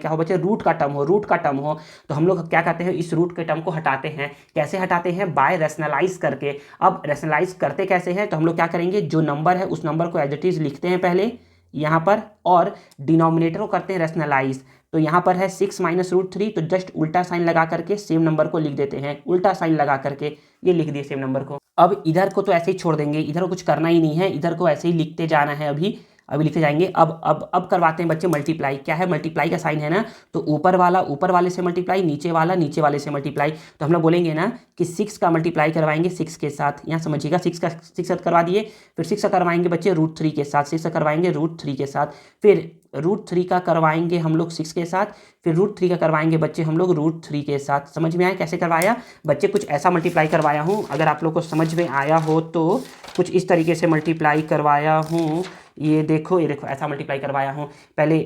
क्या हो बच्चे, रूट का टर्म हो तो हम लोग क्या करते हैं, इस रूट के टर्म को हटाते हैं। कैसे हटाते हैं, बाय रैशनलाइज करके। अब रैशनलाइज करते कैसे हैं, तो हम लोग क्या करेंगे, जो नंबर है उस नंबर को एज इट इज लिखते हैं पहले यहाँ पर, और डिनोमिनेटर को करते हैं रैशनलाइज। तो यहाँ पर है 6 माइनस √3, तो जस्ट उल्टा साइन लगा करके सेम नंबर को लिख देते हैं, उल्टा साइन लगा करके ये लिख दिए सेम नंबर को। अब इधर को तो ऐसे ही छोड़ देंगे, इधर को कुछ करना ही नहीं है, इधर को ऐसे ही लिखते जाना है। अभी लिखते जाएंगे। अब करवाते हैं बच्चे मल्टीप्लाई। क्या है, मल्टीप्लाई का साइन है ना, तो ऊपर वाले से मल्टीप्लाई, नीचे वाले से मल्टीप्लाई। तो हम लोग बोलेंगे ना कि 6 का मल्टीप्लाई करवाएंगे 6 के साथ, यहाँ समझिएगा 6 का 6 साथ करवा दिए, फिर 6 का करवाएंगे बच्चे √3 के साथ, 6 का करवाएंगे √3 के साथ, फिर √3 का करवाएंगे हम लोग 6 के साथ, फिर √3 का करवाएंगे बच्चे हम लोग √3 के साथ। समझ में आया कैसे करवाया बच्चे, कुछ ऐसा मल्टीप्लाई करवाया हूँ, अगर आप लोग को समझ में आया हो तो कुछ इस तरीके से मल्टीप्लाई करवाया हूँ। ये देखो ऐसा मल्टीप्लाई करवाया हूँ। पहले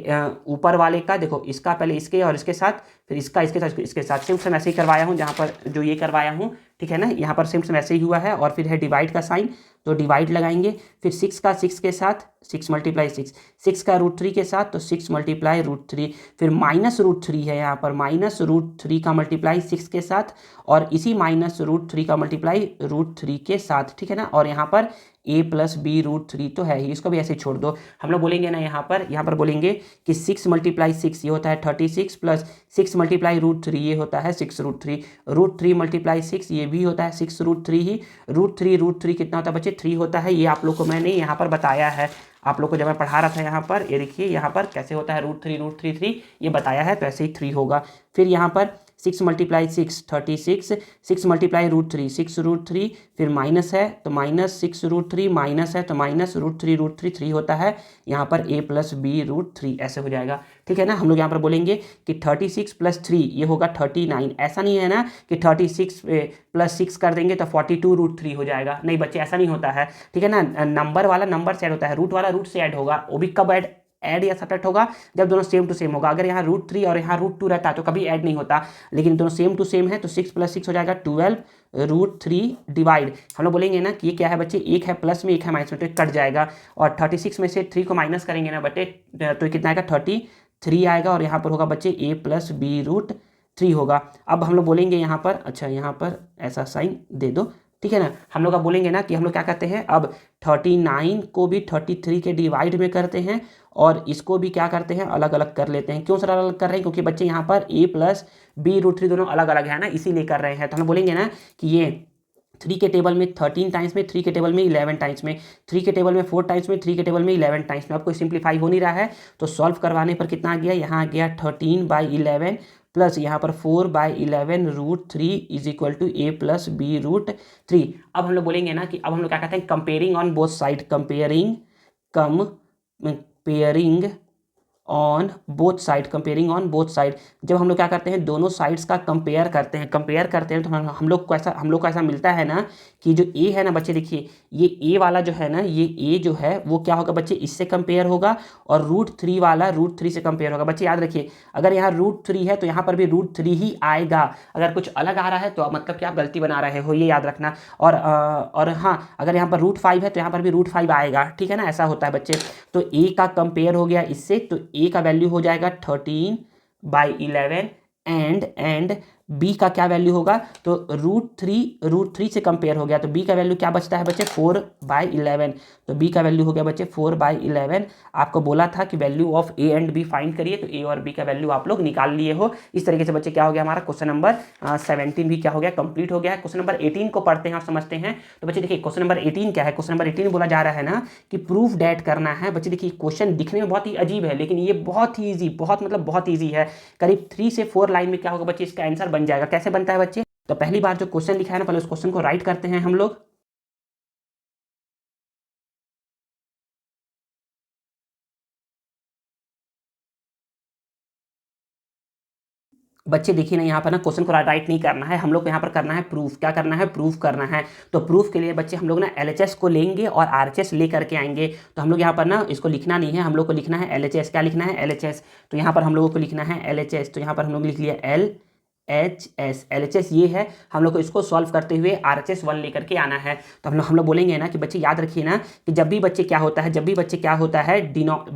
ऊपर वाले का देखो, इसका पहले इसके और इसके साथ, फिर इसका इसके साथ सेम ऐसे ही करवाया हूँ, जहाँ पर जो ये करवाया हूँ। ठीक है ना, यहाँ पर सेम ऐसे ही हुआ है, और फिर है डिवाइड का साइन, तो डिवाइड लगाएंगे, फिर 6 का 6 के साथ 6 मल्टीप्लाई 6 का √3 के साथ तो 6 मल्टीप्लाई √3, फिर माइनस √3 है यहाँ पर, माइनस √3 का मल्टीप्लाई 6 के साथ, और इसी माइनस √3 का मल्टीप्लाई √3 के साथ। ठीक है ना, और यहाँ पर a प्लस बी √3 तो है ही, इसको भी ऐसे छोड़ दो। हम लोग बोलेंगे ना यहाँ पर बोलेंगे कि 6 मल्टीप्लाई 6 ये होता है 36, प्लस 6 मल्टीप्लाई √3 ये होता है 6 √3, √3 मल्टीप्लाई 6 ये भी होता है 6 √3 ही, √3 कितना होता है बच्चे, 3 होता है। ये आप लोग को मैंने यहाँ पर बताया है, आप लोग को जब मैं पढ़ा रहा था यहाँ पर, ये देखिए यहाँ पर कैसे होता है, √3 ये बताया है, तो ऐसे ही 3 होगा। फिर यहाँ पर 6 मल्टीप्लाई 6 36, 6 मल्टीप्लाई √3 6 √3, फिर माइनस है तो माइनस 6 √3, माइनस है तो माइनस √3 3 होता है, यहाँ पर a प्लस बी √3 ऐसे हो जाएगा। ठीक है ना, हम लोग यहाँ पर बोलेंगे कि 36 प्लस 3 ये होगा 39। ऐसा नहीं है ना कि 36 प्लस 6 कर देंगे तो 42 √3 हो जाएगा, नहीं बच्चे ऐसा नहीं होता है। ठीक है ना, नंबर वाला नंबर से ऐड होता है, रूट वाला रूट से ऐड होगा, वो भी कब ऐड या सब्ट्रैक्ट होगा, जब दोनों सेम टू सेम होगा। अगर यहाँ √3 और यहाँ √2 रहता है तो कभी ऐड नहीं होता, लेकिन दोनों सेम टू सेम है तो 6 प्लस 6 हो जाएगा 12 √3 डिवाइड। हम लोग बोलेंगे ना कि ये क्या है बच्चे, एक है प्लस में एक है माइनस में, तो कट जाएगा, और 36 में से 3 को माइनस करेंगे ना बटे, तो कितना आएगा 33 आएगा, और यहाँ पर होगा बच्चे a प्लस बी √3 होगा। अब हम लोग बोलेंगे यहाँ पर, अच्छा यहाँ पर ऐसा साइन दे दो। ठीक है ना, हम लोग अब बोलेंगे ना कि हम लोग क्या करते हैं, अब 39 को भी 33 के डिवाइड में करते हैं, और इसको भी क्या करते हैं, अलग अलग कर लेते हैं। क्यों सर अलग कर रहे हैं, क्योंकि बच्चे यहाँ पर a प्लस बी √3 दोनों अलग अलग है ना, इसीलिए कर रहे हैं। तो हम बोलेंगे ना कि ये 3 के टेबल में 13 टाइम्स में, 3 के टेबल में 11 टाइम्स में, 3 के टेबल में 4 टाइम्स में, 3 के टेबल में 11 टाइम्स में। अब कोई सिंप्लीफाई हो नहीं रहा है, तो सॉल्व करवाने पर कितना आ गया, यहाँ आ गया 13/11 प्लस यहाँ पर 4/11 √3 is equal to a plus B √3। अब हम लोग बोलेंगे ना कि अब हम लोग क्या कहते हैं, comparing on both side, comparing on both side. जब हम लोग क्या करते हैं, दोनों साइड्स का कंपेयर करते हैं तो हम लोग को ऐसा मिलता है ना कि जो a है ना बच्चे, देखिए ये a वाला जो है ना, ये a जो है वो क्या होगा बच्चे, इससे कंपेयर होगा, और √3 वाला √3 से कंपेयर होगा। बच्चे याद रखिए, अगर यहाँ √3 है तो यहाँ पर भी √3 ही आएगा, अगर कुछ अलग आ रहा है तो मतलब कि आप गलती बना रहे हो, ये याद रखना। और हाँ, अगर यहाँ पर √5 है तो यहाँ पर भी √5 आएगा। ठीक है ना, ऐसा होता है बच्चे। तो a का कंपेयर हो गया इससे, तो ए का वैल्यू हो जाएगा 13/11 एंड बी का क्या वैल्यू होगा, तो रूट थ्री से कंपेयर हो गया, तो बी का वैल्यू क्या बचता है बच्चे 4/11। तो बी का वैल्यू हो गया बच्चे 4/11। आपको बोला था कि value of A and B find करिए, तो ए और बी का वैल्यू आप लोग निकाल लिए हो। इस तरीके से बच्चे क्या हो गया हमारा क्वेश्चन नंबर 17 भी क्या हो गया, कंप्लीट हो गया। क्वेश्चन नंबर 18 को पढ़ते हैं और समझते हैं। तो बच्चे देखिए क्वेश्चन नंबर 18 क्या है। क्वेश्चन नंबर 18 बोला जा रहा है ना कि प्रूफ डैट करना है। बच्चे देखिए क्वेश्चन दिखने में बहुत ही अजीब है, लेकिन ये बहुत ही ईजी, बहुत ईजी है। करीब 3 से 4 लाइन में क्या होगा बच्चे, इसका आंसर बन जाएगा। कैसे बनता है बच्चे, तो पहली बार जो क्वेश्चन लिखा है ना, पहले उस क्वेश्चन को राइट करते हैं हम लोग। बच्चे देखिए ना, यहाँ पर ना क्वेश्चन को राइट नहीं करना है, हम लोग को यहाँ पर करना है प्रूफ। क्या करना है, प्रूफ करना है। तो प्रूफ के लिए बच्चे हम लोग ना एलएचएस को लेंगे और आरएचएस ले करके आएंगे। तो हम लोग यहाँ पर ना इसको लिखना नहीं है, हम लोग को लिखना है एलएचएस। क्या लिखना है, एलएचएस। तो यहाँ पर हम लोगों को लिखना है एलएचएस। तो यहाँ पर हम लोग लिख लिया एल एच एस ये है। हम लोग को इसको सॉल्व करते हुए RHS 1 लेकर के आना है। तो हम लोग बोलेंगे ना कि बच्चे याद रखिए ना कि जब भी बच्चे क्या होता है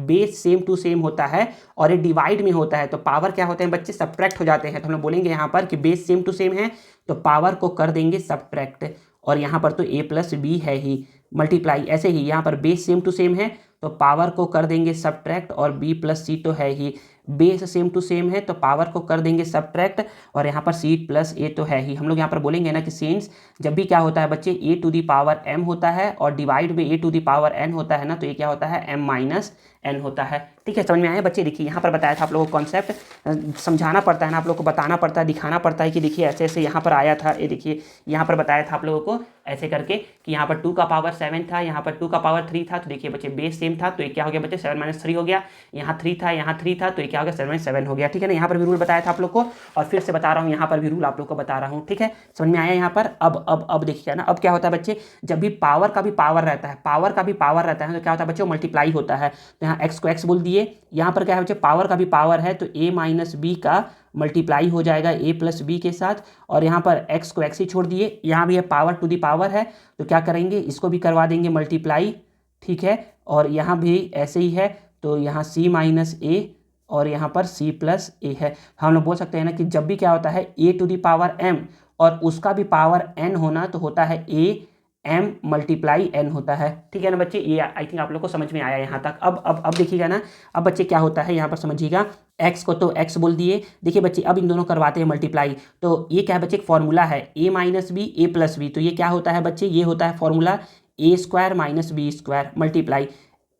बेस सेम टू सेम होता है और ये डिवाइड में होता है, तो पावर क्या होते हैं बच्चे, सब्ट्रैक्ट हो जाते हैं। तो हम लोग बोलेंगे यहाँ पर कि बेस सेम टू सेम है तो पावर को कर देंगे सब्ट्रैक्ट, और यहाँ पर तो a प्लस बी है ही, मल्टीप्लाई। ऐसे ही यहाँ पर बेस सेम टू सेम है तो पावर को कर देंगे सब्ट्रैक्ट, और b प्लस सी तो है ही। बेस सेम टू सेम है तो पावर को कर देंगे सब्ट्रैक्ट, और यहाँ पर c प्लस a तो है ही। हम लोग यहाँ पर बोलेंगे ना कि सिंस जब भी क्या होता है बच्चे a to the power m होता है और डिवाइड में a to the power n होता है ना, तो ये क्या होता है m माइनस n होता है। ठीक है, समझ में आया बच्चे। देखिए यहाँ पर बताया था आप लोगों को कॉन्सेप्ट समझाना पड़ता है ना, आप लोग को बताना पड़ता है, दिखाना पड़ता है कि देखिए ऐसे ऐसे यहाँ पर आया था। ये देखिए यहाँ पर बताया था आप लोगों को ऐसे करके कि यहाँ पर 2 का पावर 7 था, यहाँ पर 2 का पावर 3 था। तो देखिए बच्चे बेस सेम था तो ये क्या हो गया बच्चे 7 माइनस 3 हो गया। यहाँ 3 था, यहाँ 3 था, तो ये क्या हो गया 7 माइनस 7 हो गया। ठीक है ना, यहाँ पर भी रूल बताया था आप लोग को, और फिर से बता रहा हूँ, यहाँ पर भी रूल आप लोग को बता रहा हूँ। ठीक है, समझ में आया यहाँ पर। अब देखिए ना, अब क्या होता है बच्चे, जब भी पावर का भी पावर रहता है तो क्या होता है बच्चे, मल्टीप्लाई होता है। तो यहाँ एक्स को एक्स बोल दिए, यहाँ पर क्या है बच्चे, पावर का भी पावर है तो a माइनस बी का मल्टीप्लाई हो जाएगा a प्लस बी के साथ, और यहाँ पर x को x ही छोड़ दिए। यहाँ भी है पावर टू दी पावर है तो क्या करेंगे, इसको भी करवा देंगे मल्टीप्लाई। ठीक है, और यहाँ भी ऐसे ही है तो यहाँ c माइनस ए और यहाँ पर c प्लस ए है। हम लोग बोल सकते हैं ना कि जब भी क्या होता है a to the power m और उसका भी पावर n होना, तो होता है a m मल्टीप्लाई n होता है। ठीक है ना बच्चे, ये आई थिंक आप लोग को समझ में आया यहाँ तक। अब देखिएगा ना, अब बच्चे क्या होता है यहाँ पर समझिएगा। x को तो x बोल दिए। देखिए बच्चे अब इन दोनों करवाते हैं मल्टीप्लाई, तो ये क्या है बच्चे, एक फॉर्मूला है a minus B A plus B. तो ये क्या होता है बच्चे, ये होता है formula a square minus B square multiply.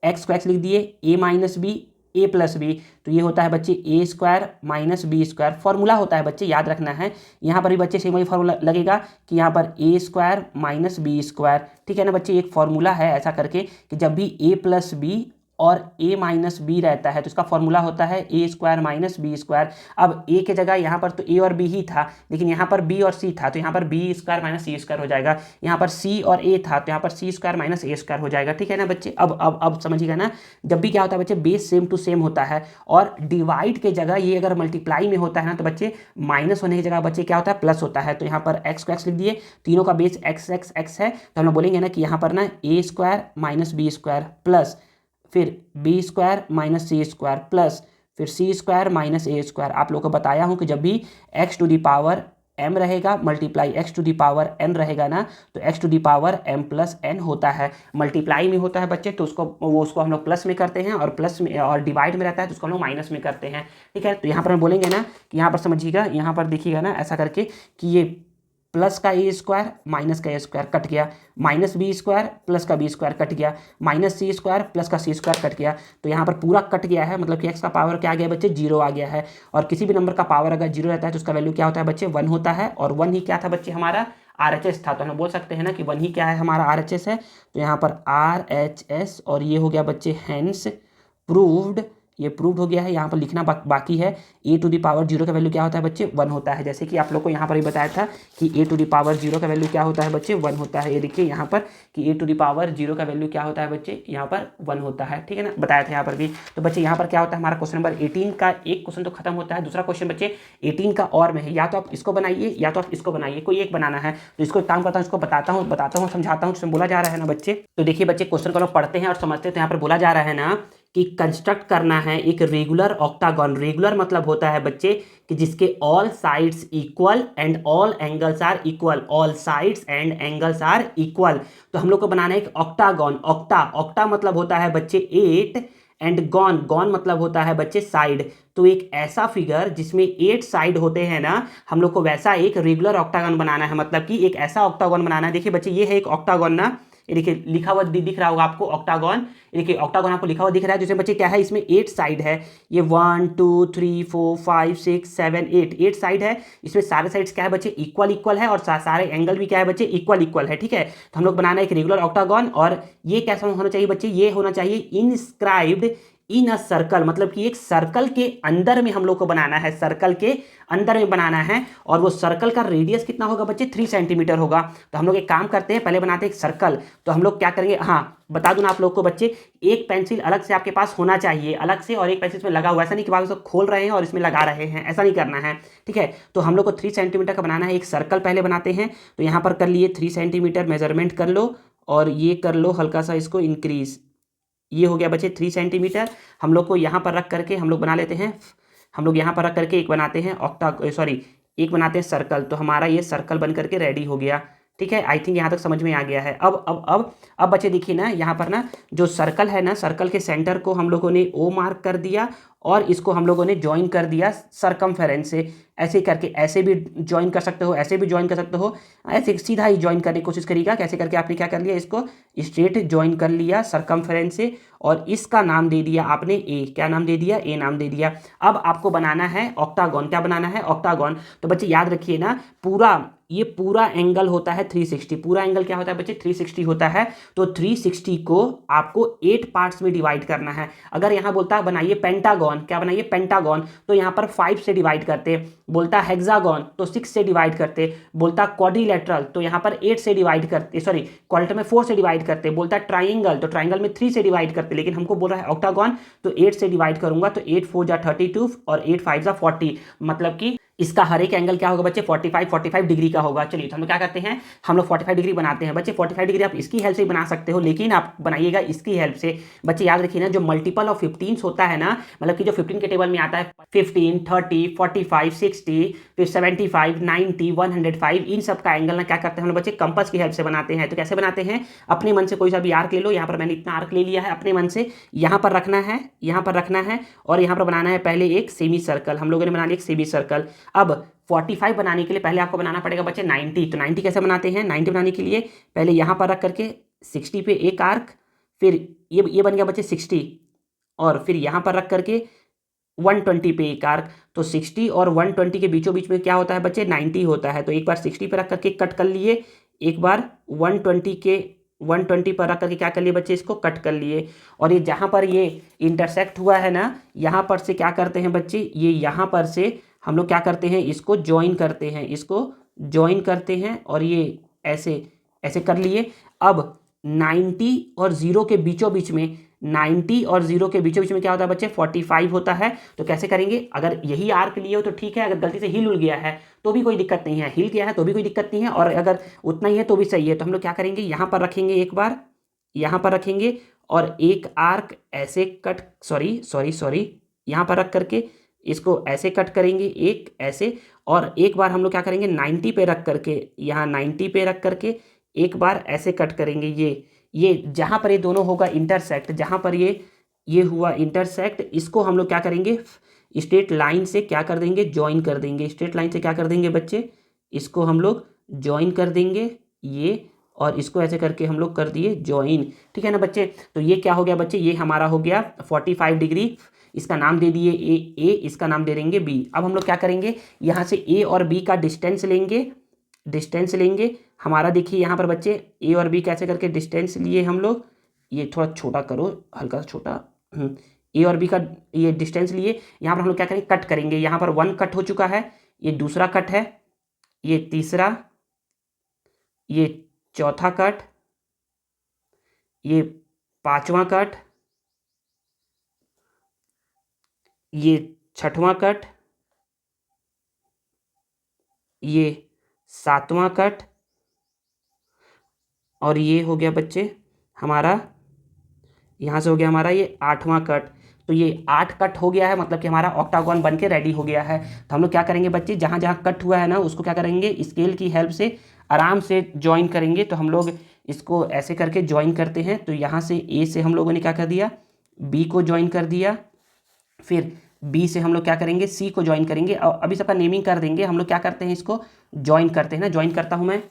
x को x लिख दिए, a minus B A plus B, तो ये होता है बच्चे A square minus B square. Formula होता है बच्चे, याद रखना है। यहाँ पर भी बच्चे सेम वही फॉर्मूला लगेगा कि यहाँ पर ए स्क्वायर माइनस बी स्क्वायर। ठीक है ना बच्चे, एक फॉर्मूला है ऐसा करके कि जब भी ए प्लस बी और a माइनस बी रहता है तो इसका फॉर्मूला होता है ए स्क्वायर माइनस बी स्क्वायर। अब a के जगह यहाँ पर तो a और b ही था, लेकिन यहाँ पर b और c था तो यहाँ पर b square minus C square हो जाएगा। यहाँ पर c और a था तो यहाँ पर c square minus A square हो जाएगा। ठीक है ना बच्चे, अब समझिएगा ना, जब भी क्या होता है बच्चे, बेस सेम टू सेम होता है और डिवाइड के जगह ये अगर मल्टीप्लाई में होता है ना, तो बच्चे माइनस होने की जगह बच्चे क्या होता है, प्लस होता है। तो यहाँ पर एक्स को एक्स लिख दिए, तीनों का बेस एक्स एक्स एक्स है, तो हम लोग बोलेंगे ना कि यहाँ पर ना A square minus B square plus फिर B square minus C square plus फिर C square minus A square. आप लोगों को बताया हूँ कि जब भी x to the power m रहेगा multiply x to the power n रहेगा ना, तो x to the power m plus n होता है। मल्टीप्लाई में होता है बच्चे तो उसको हम लोग प्लस में करते हैं, और प्लस में और डिवाइड में रहता है तो उसको हम लोग माइनस में करते हैं। ठीक है, तो यहाँ पर हम बोलेंगे ना कि यहाँ पर समझिएगा, यहाँ पर देखिएगा ना ऐसा करके कि ये प्लस का ए स्क्वायर माइनस का ए स्क्वायर कट गया, माइनस बी स्क्वायर प्लस का बी स्क्वायर कट गया, माइनस सी स्क्वायर प्लस का सी स्क्वायर कट गया। तो यहाँ पर पूरा कट गया है, मतलब कि एक्स का पावर क्या आ गया बच्चे, 0 आ गया है। और किसी भी नंबर का पावर अगर 0 रहता है तो उसका वैल्यू क्या होता है बच्चे, 1 होता है। और 1 ही क्या था बच्चे, हमारा RHS था। तो हम बोल सकते हैं ना कि 1 ही क्या है, हमारा RHS है। तो यहाँ पर RHS, और ये हो गया बच्चे हेंस प्रूव्ड, ये प्रूव्ड हो गया है। यहाँ पर लिखना बाकी है, ए टू दी पावर 0 का वैल्यू क्या होता है बच्चे, 1 होता है। जैसे कि आप लोग को यहाँ पर भी बताया था कि ए टू दी पावर 0 का वैल्यू क्या होता है बच्चे, 1 होता है। ये देखिए यहाँ पर कि ए टू दी पावर 0 का वैल्यू क्या होता है बच्चे, यहाँ पर 1 होता है। ठीक है ना, बताया था यहाँ पर भी। तो बच्चे यहाँ पर क्या होता है, हमारा क्वेश्चन नंबर 18 का एक क्वेश्चन तो खत्म होता है, दूसरा क्वेश्चन बच्चे 18 का और में है। या तो आप इसको बनाइए या तो आप इसको बनाइए, कोई एक बनाना है। तो इसको काम करता हूँ, इसको बताता हूँ समझाता हूँ, जिसमें बोला जा रहा है ना बच्चे। तो देखिए बच्चे क्वेश्चन को लोग पढ़ते हैं और समझते हैं। तो यहाँ पर बोला जा रहा है ना कि कंस्ट्रक्ट करना है एक रेगुलर ऑक्टागन। रेगुलर मतलब होता है बच्चे कि जिसके all sides equal and all angles are equal, all sides and angles are equal. तो हम लोग को बनाना है एक ऑक्टागन। ऑक्टा, ऑक्टा मतलब होता है बच्चे 8 एंड गॉन, गॉन मतलब होता है बच्चे साइड। तो एक ऐसा फिगर जिसमें 8 साइड होते हैं ना, हम लोग को वैसा एक रेगुलर ऑक्टागन बनाना है। मतलब कि एक ऐसा ऑक्टागन बनाना है। देखिए बच्चे ये है एक ऑक्टागन ना, ये देखिए लिखा हुआ दिख रहा होगा आपको ऑक्टागन। देखिए ऑक्टागन आपको लिखा हुआ दिख रहा है, जिसमें बच्चे क्या है, इसमें 8 साइड है। ये 1 2 3 4 5 6 7 8 साइड है। इसमें सारे साइड्स क्या है बच्चे, इक्वल इक्वल है, और सारे एंगल भी क्या है बच्चे, इक्वल इक्वल है। ठीक है, तो हम लोग बनाना है एक रेगुलर ऑक्टागन। और ये कैसा होना चाहिए बच्चे, ये होना चाहिए इनस्क्राइब्ड इन अ सर्कल, मतलब कि एक सर्कल के अंदर में हम लोग को बनाना है, सर्कल के अंदर में बनाना है। और वो सर्कल का रेडियस कितना होगा बच्चे, 3 सेंटीमीटर होगा। तो हम लोग एक काम करते हैं, पहले बनाते हैं एक सर्कल। तो हम लोग क्या करेंगे, हाँ बता दूं ना आप लोग को बच्चे, एक पेंसिल अलग से आपके पास होना चाहिए, अलग से, और एक पेंसिल इसमें लगा हुआ। ऐसा नहीं कि आप इसको खोल रहे हैं और इसमें लगा रहे हैं, ऐसा नहीं करना है। ठीक है, तो हम लोग को 3 सेंटीमीटर का बनाना है, एक सर्कल पहले बनाते हैं। तो यहाँ पर कर लिए 3 सेंटीमीटर मेजरमेंट कर लो, और ये कर लो हल्का सा इसको इंक्रीज। ये हो गया बच्चे 3 सेंटीमीटर। हम लोग को यहाँ पर रख करके हम लोग बना लेते हैं, हम लोग यहाँ पर रख करके एक बनाते हैं एक बनाते हैं सर्कल। तो हमारा ये सर्कल बन करके रेडी हो गया। ठीक है, आई थिंक यहाँ तक समझ में आ गया है। अब बच्चे देखिए ना, यहाँ पर ना जो सर्कल है ना, सर्कल के सेंटर को हम लोगों ने ओ मार्क कर दिया, और इसको हम लोगों ने ज्वाइन कर दिया सरकमफेरेंस से। ऐसे करके ऐसे भी ज्वाइन कर सकते हो, ऐसे भी ज्वाइन कर सकते हो, ऐसे सीधा ही ज्वाइन करने की कोशिश करिएगा। कैसे करके आपने क्या कर लिया, इसको स्ट्रेट ज्वाइन कर लिया सरकमफेरेंस से, और इसका नाम दे दिया आपने ए। क्या नाम दे दिया, ए नाम दे दिया। अब आपको बनाना है ऑक्टागन। क्या बनाना है, ऑक्टागन। तो बच्चे याद रखिए ना, ये पूरा एंगल होता है 360। पूरा एंगल क्या होता है बच्चे, 360 होता है। तो 360 को आपको 8 पार्ट्स में डिवाइड करना है। अगर यहाँ बोलता है बनाइए पेंटागन, क्या बनाइए पेंटागन, तो यहाँ पर 5 से डिवाइड करते। बोलता हेक्सागन तो 6 से डिवाइड करते। बोलता क्वाड्रिलेटरल तो यहाँ पर 8 से डिवाइड करते, सॉरी क्वाड्रिलेटरल में 4 से डिवाइड करते। बोलता ट्राइंगल तो ट्राइंगल में 3 से डिवाइड करते, लेकिन हमको बोल रहा है ऑक्टागन, तो 8 से डिवाइड करूंगा। तो 8 4 जा 32 और 8 5 जा 40, मतलब कि इसका हर एक एंगल क्या होगा बच्चे, 45 डिग्री का होगा। चलिए तो हम लोग क्या करते हैं, हम लोग 45 डिग्री बनाते हैं बच्चे। 45 डिग्री आप इसकी हेल्प से बना सकते हो, लेकिन आप बनाइएगा इसकी हेल्प से। बच्चे याद रखिए ना, जो मल्टीपल ऑफ 15 होता है ना, मतलब कि जो 15 के टेबल में आता है 15 30 45 60 फिर 75 90 105, इन सब का एंगल ना क्या करते हैं हम लोग बच्चे, कंपास की हेल्प से बनाते हैं। तो कैसे बनाते हैं, अपने मन से कोई सा भी आर्क ले लो। यहाँ पर मैंने इतना आर्क ले लिया है, अपने मन से यहाँ पर रखना है, यहाँ पर रखना है, और यहाँ पर बनाना है पहले एक सेमी सर्कल। हम लोगों ने बना लिया एक सेमी सर्कल। अब 45 बनाने के लिए पहले आपको बनाना पड़ेगा बच्चे 90। तो 90 कैसे बनाते हैं, 90 बनाने के लिए पहले यहाँ पर रख करके 60 पे एक आर्क, फिर ये बन गया बच्चे 60, और फिर यहाँ पर रख करके 120 पे एक आर्क। तो 60 और 120 के बीचों बीच में क्या होता है बच्चे, 90 होता है। तो एक बार 60 पे रख करके कट कर लिए, एक बार 120 पर रख करके क्या कर लिए बच्चे, इसको कट कर लिए। और ये जहाँ पर ये इंटरसेक्ट हुआ है ना, यहाँ पर से क्या करते हैं बच्चे, ये यहाँ पर से हम लोग क्या करते हैं, इसको ज्वाइन करते हैं, इसको ज्वाइन करते हैं, और ये ऐसे ऐसे कर लिए। अब 90 और 0 के बीचों बीच में, 90 और 0 के बीचों बीच में क्या होता है बच्चे, 45 होता है। तो कैसे करेंगे, अगर यही आर्क लिए हो तो ठीक है, अगर गलती से हिल उल गया है तो भी कोई दिक्कत नहीं है, हिल गया है तो भी कोई दिक्कत नहीं है, और अगर उतना ही है तो भी सही है। तो हम लोग क्या करेंगे, यहाँ पर रखेंगे एक बार, यहाँ पर रखेंगे, और एक आर्क ऐसे कट, सॉरी सॉरी सॉरी यहाँ पर रख करके इसको ऐसे कट करेंगे, एक ऐसे। और एक बार हम लोग क्या करेंगे, 90 पे रख करके, यहाँ 90 पे रख करके एक बार ऐसे कट करेंगे। ये जहाँ पर ये दोनों होगा इंटरसेक्ट, जहाँ पर ये हुआ इंटरसेक्ट, इसको हम लोग क्या करेंगे, स्ट्रेट लाइन से क्या कर देंगे, ज्वाइन कर देंगे। स्ट्रेट लाइन से क्या कर देंगे बच्चे, इसको हम लोग ज्वाइन कर देंगे, ये, और इसको ऐसे करके हम लोग कर दिए ज्वाइन। ठीक है ना बच्चे, तो ये क्या हो गया बच्चे, ये हमारा हो गया 45 डिग्री। इसका नाम दे दिए ए, इसका नाम दे देंगे बी। अब हम लोग क्या करेंगे, यहाँ से ए और बी का डिस्टेंस लेंगे, डिस्टेंस लेंगे। हमारा देखिए यहाँ पर बच्चे ए और बी कैसे करके डिस्टेंस लिए हम लोग, ये थोड़ा छोटा करो, हल्का सा छोटा। ए और बी का ये डिस्टेंस लिए। यहाँ पर हम लोग क्या करेंगे, कट करेंगे। यहाँ पर 1 कट हो चुका है, ये दूसरा कट है, ये तीसरा, ये चौथा कट, ये पांचवा कट, ये छठवां कट, ये सातवां कट, और ये हो गया बच्चे हमारा यहाँ से हो गया हमारा ये 8वां कट। तो ये 8 कट हो गया है, मतलब कि हमारा ऑक्टागोन बन के रेडी हो गया है। तो हम लोग क्या करेंगे बच्चे, जहाँ जहाँ कट हुआ है ना उसको क्या करेंगे, स्केल की हेल्प से आराम से ज्वाइन करेंगे। तो हम लोग इसको ऐसे करके ज्वाइन करते हैं। तो यहाँ से ए से हम लोगों ने क्या कर दिया, बी को ज्वाइन कर दिया। फिर बी से हम लोग क्या करेंगे, सी को ज्वाइन करेंगे। और अभी सबका नेमिंग कर देंगे। हम लोग क्या करते हैं, इसको ज्वाइन करते हैं ना। ज्वाइन करता हूँ मैं,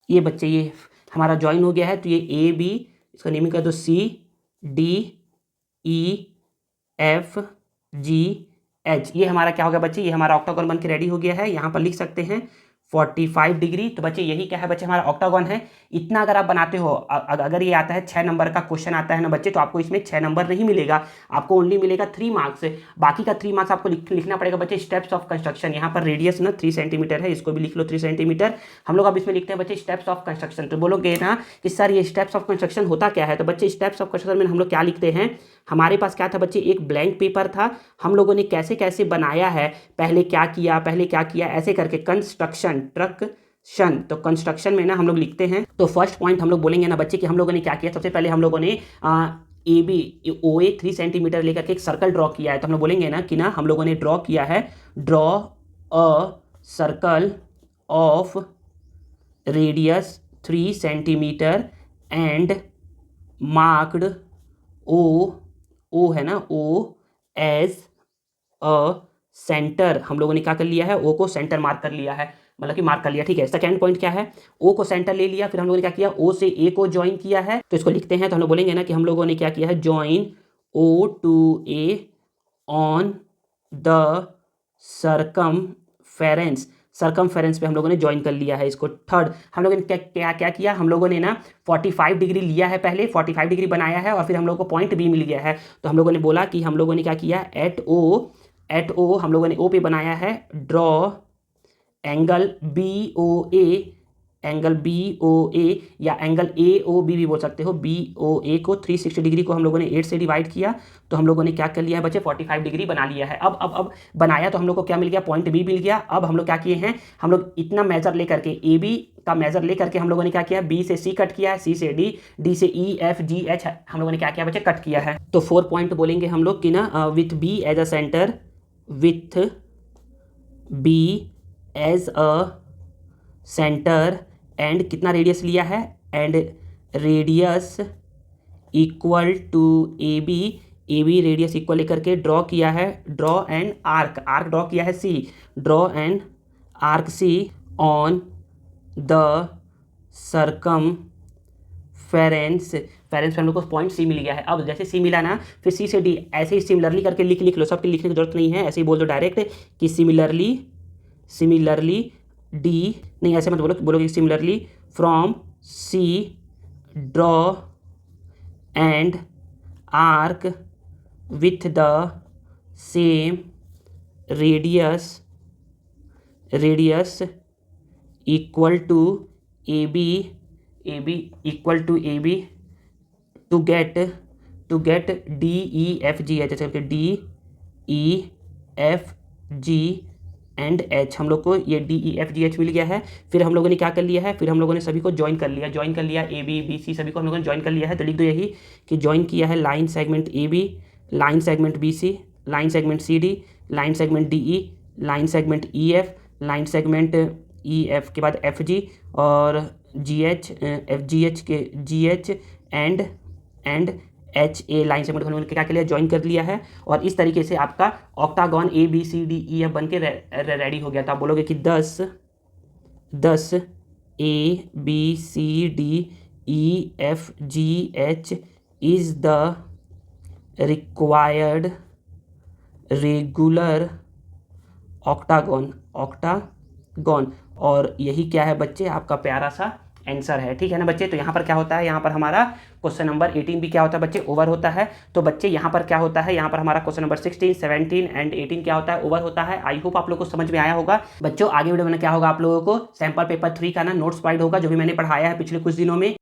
ये बच्चे ये हमारा ज्वाइन हो गया है। तो ये ए बी, इसका नेमिंग कर दो C D E F G H. ये हमारा क्या हो गया बच्चे, ये हमारा ऑक्टागोन बन के रेडी हो गया है। यहाँ पर लिख सकते हैं 45 डिग्री। तो बच्चे यही क्या है बच्चे, हमारा ऑक्टागोन है। इतना अगर आप बनाते हो, अगर ये आता है 6 नंबर का क्वेश्चन आता है ना बच्चे, तो आपको इसमें 6 नंबर नहीं मिलेगा, आपको ओनली मिलेगा 3 मार्क्स। बाकी का 3 मार्क्स आपको लिखना पड़ेगा बच्चे स्टेप्स ऑफ कंस्ट्रक्शन। यहाँ पर रेडियस ना 3 सेंटीमीटर है, इसको भी लिख लो 3 सेंटीमीटर। हम लोग अब इसमें लिखते हैं बच्चे स्टेप्स ऑफ कंस्ट्रक्शन। तो बोलोगे ना कि सर ये स्टेप्स ऑफ कंस्ट्रक्शन होता क्या है, तो बच्चे स्टेप्स ऑफ कंस्ट्रक्शन में हम लोग क्या लिखते हैं, हमारे पास क्या था बच्चे, एक ब्लैंक पेपर था, हम लोगों ने कैसे कैसे बनाया है, पहले क्या किया, पहले क्या किया, ऐसे करके कंस्ट्रक्शन ट्रक्शन। तो कंस्ट्रक्शन में ना हम लोग लिखते हैं। तो फर्स्ट पॉइंट हम लोग बोलेंगे ना बच्चे कि हम लोगों ने क्या किया। सबसे पहले हम लोगों ने A B O A 3 centimetre लेकर के एक सर्कल ड्रॉ किया है। तो हम लोग बोलेंगे ना कि ना हम लोगों ने ड्रॉ किया है, draw a circle of radius 3 centimetre and marked O, O है ना, ओ एज अ सेंटर। हम लोगों ने क्या कर लिया है, ओ को सेंटर मार्क कर लिया है, मतलब कि मार्क कर लिया। ठीक है, सेकंड पॉइंट क्या है, ओ को सेंटर ले लिया। फिर हम लोगों ने क्या किया, ओ से ए को ज्वाइन किया है। तो इसको लिखते हैं। तो हम लोग बोलेंगे ना कि हम लोगों ने क्या किया है, join O to A on the circumference. Circumference पे हम लोगों ने ज्वाइन कर लिया है इसको। थर्ड हम लोगों ने क्या क्या क्या किया, हम लोगों ने ना 45 डिग्री लिया है, पहले 45 डिग्री बनाया है, और फिर हम लोगों को पॉइंट बी मिल गया है। तो हम लोगों ने बोला कि हम लोगों ने क्या किया, एट ओ हम लोगों ने ओ पे बनाया है, ड्रॉ एंगल बी ओ ए, एंगल बी ओ ए या एंगल ए ओ बी भी बोल सकते हो। बी ओ ए को 360 डिग्री को हम लोगों ने 8 से डिवाइड किया। तो हम लोगों ने क्या कर लिया है बच्चे, 45 डिग्री बना लिया है। अब बनाया तो हम लोग को क्या मिल गया, पॉइंट बी मिल गया। अब हम लोग क्या किए हैं, हम लोग इतना मेजर लेकर के ए बी का मेजर लेकर के हम लोगों ने क्या किया, बी से सी कट किया है, सी से डी, डी से ई एफ जी एच हम लोगों ने क्या किया बच्चे, कट किया है। तो 4 पॉइंट बोलेंगे हम लोग कि ना, with B as a centre, with B as a centre and कितना रेडियस लिया है, and radius equal to A B radius equal लेकर के ड्रॉ किया है, draw and arc, arc draw किया है C, draw and arc C on the circumference. फेरेंस पे हम लोग को पॉइंट सी मिल गया है। अब जैसे सी मिला ना, फिर सी से डी ऐसे ही सिमिलरली करके लिख लो, सबके लिखने की जरूरत नहीं है, ऐसे ही बोल दो डायरेक्ट कि सिमिलरली डी, नहीं ऐसे मत बोलो, बोलोगे similarly from C draw and arc with the same radius equal to A B equal to A B to get D E F G H, करके D E F G and H. हम लोग को ये D E F G H मिल गया है। फिर हम लोगों ने क्या कर लिया है, फिर हम लोगों ने सभी को ज्वाइन कर लिया ए बी बी सी सभी को हम लोगों ने ज्वाइन कर लिया है। तो लिख दो यही कि ज्वाइन किया है line segment A B, line segment B C, line segment C D, line segment D E, line segment E F, line segment E F के बाद एफ जी और G H, F G H के G H and H A line segment को क्या के लिए ज्वाइन कर लिया है। और इस तरीके से आपका octagon A B C D E F बन के रेडी हो गया। तो आप बोलोगे कि 10 A B C D E F G H is the required regular octagon. और यही क्या है बच्चे, आपका प्यारा सा आंसर है। ठीक है ना बच्चे। तो यहाँ पर क्या होता है, यहाँ पर हमारा क्वेश्चन नंबर 18 भी क्या होता है बच्चे, ओवर होता है। तो बच्चे यहाँ पर क्या होता है, यहाँ पर हमारा क्वेश्चन नंबर 16, 17 एंड 18 क्या होता है, ओवर होता है। आई होप आप लोग को समझ में आया होगा बच्चों। आगे वीडियो में क्या होगा, आप लोगों को सैंपल पेपर 3 का ना नोट्स प्रोवाइड होगा, जो भी मैंने पढ़ाया है पिछले कुछ दिनों में।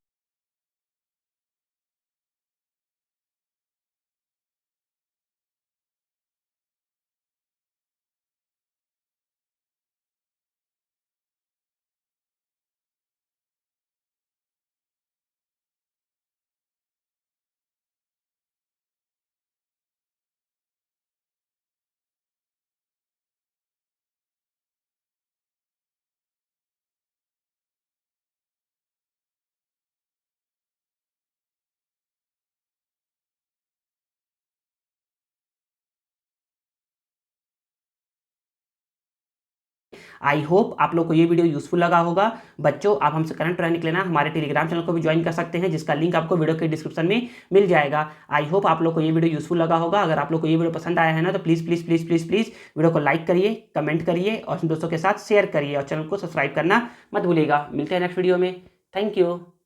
आई होप आप लोग को ये वीडियो यूजफुल लगा होगा। बच्चों आप हमसे करंट रहने के लिए ना हमारे टेलीग्राम चैनल को भी ज्वाइन कर सकते हैं, जिसका लिंक आपको वीडियो के डिस्क्रिप्शन में मिल जाएगा। आई होप आप लोग को ये वीडियो यूजफुल लगा होगा। अगर आप लोग को ये वीडियो पसंद आया है ना तो please please please please please video को लाइक करिए, कमेंट करिए और दोस्तों के साथ शेयर करिए और चैनल को सब्सक्राइब करना मत भूलिएगा। मिलते हैं नेक्स्ट वीडियो में। Thank you.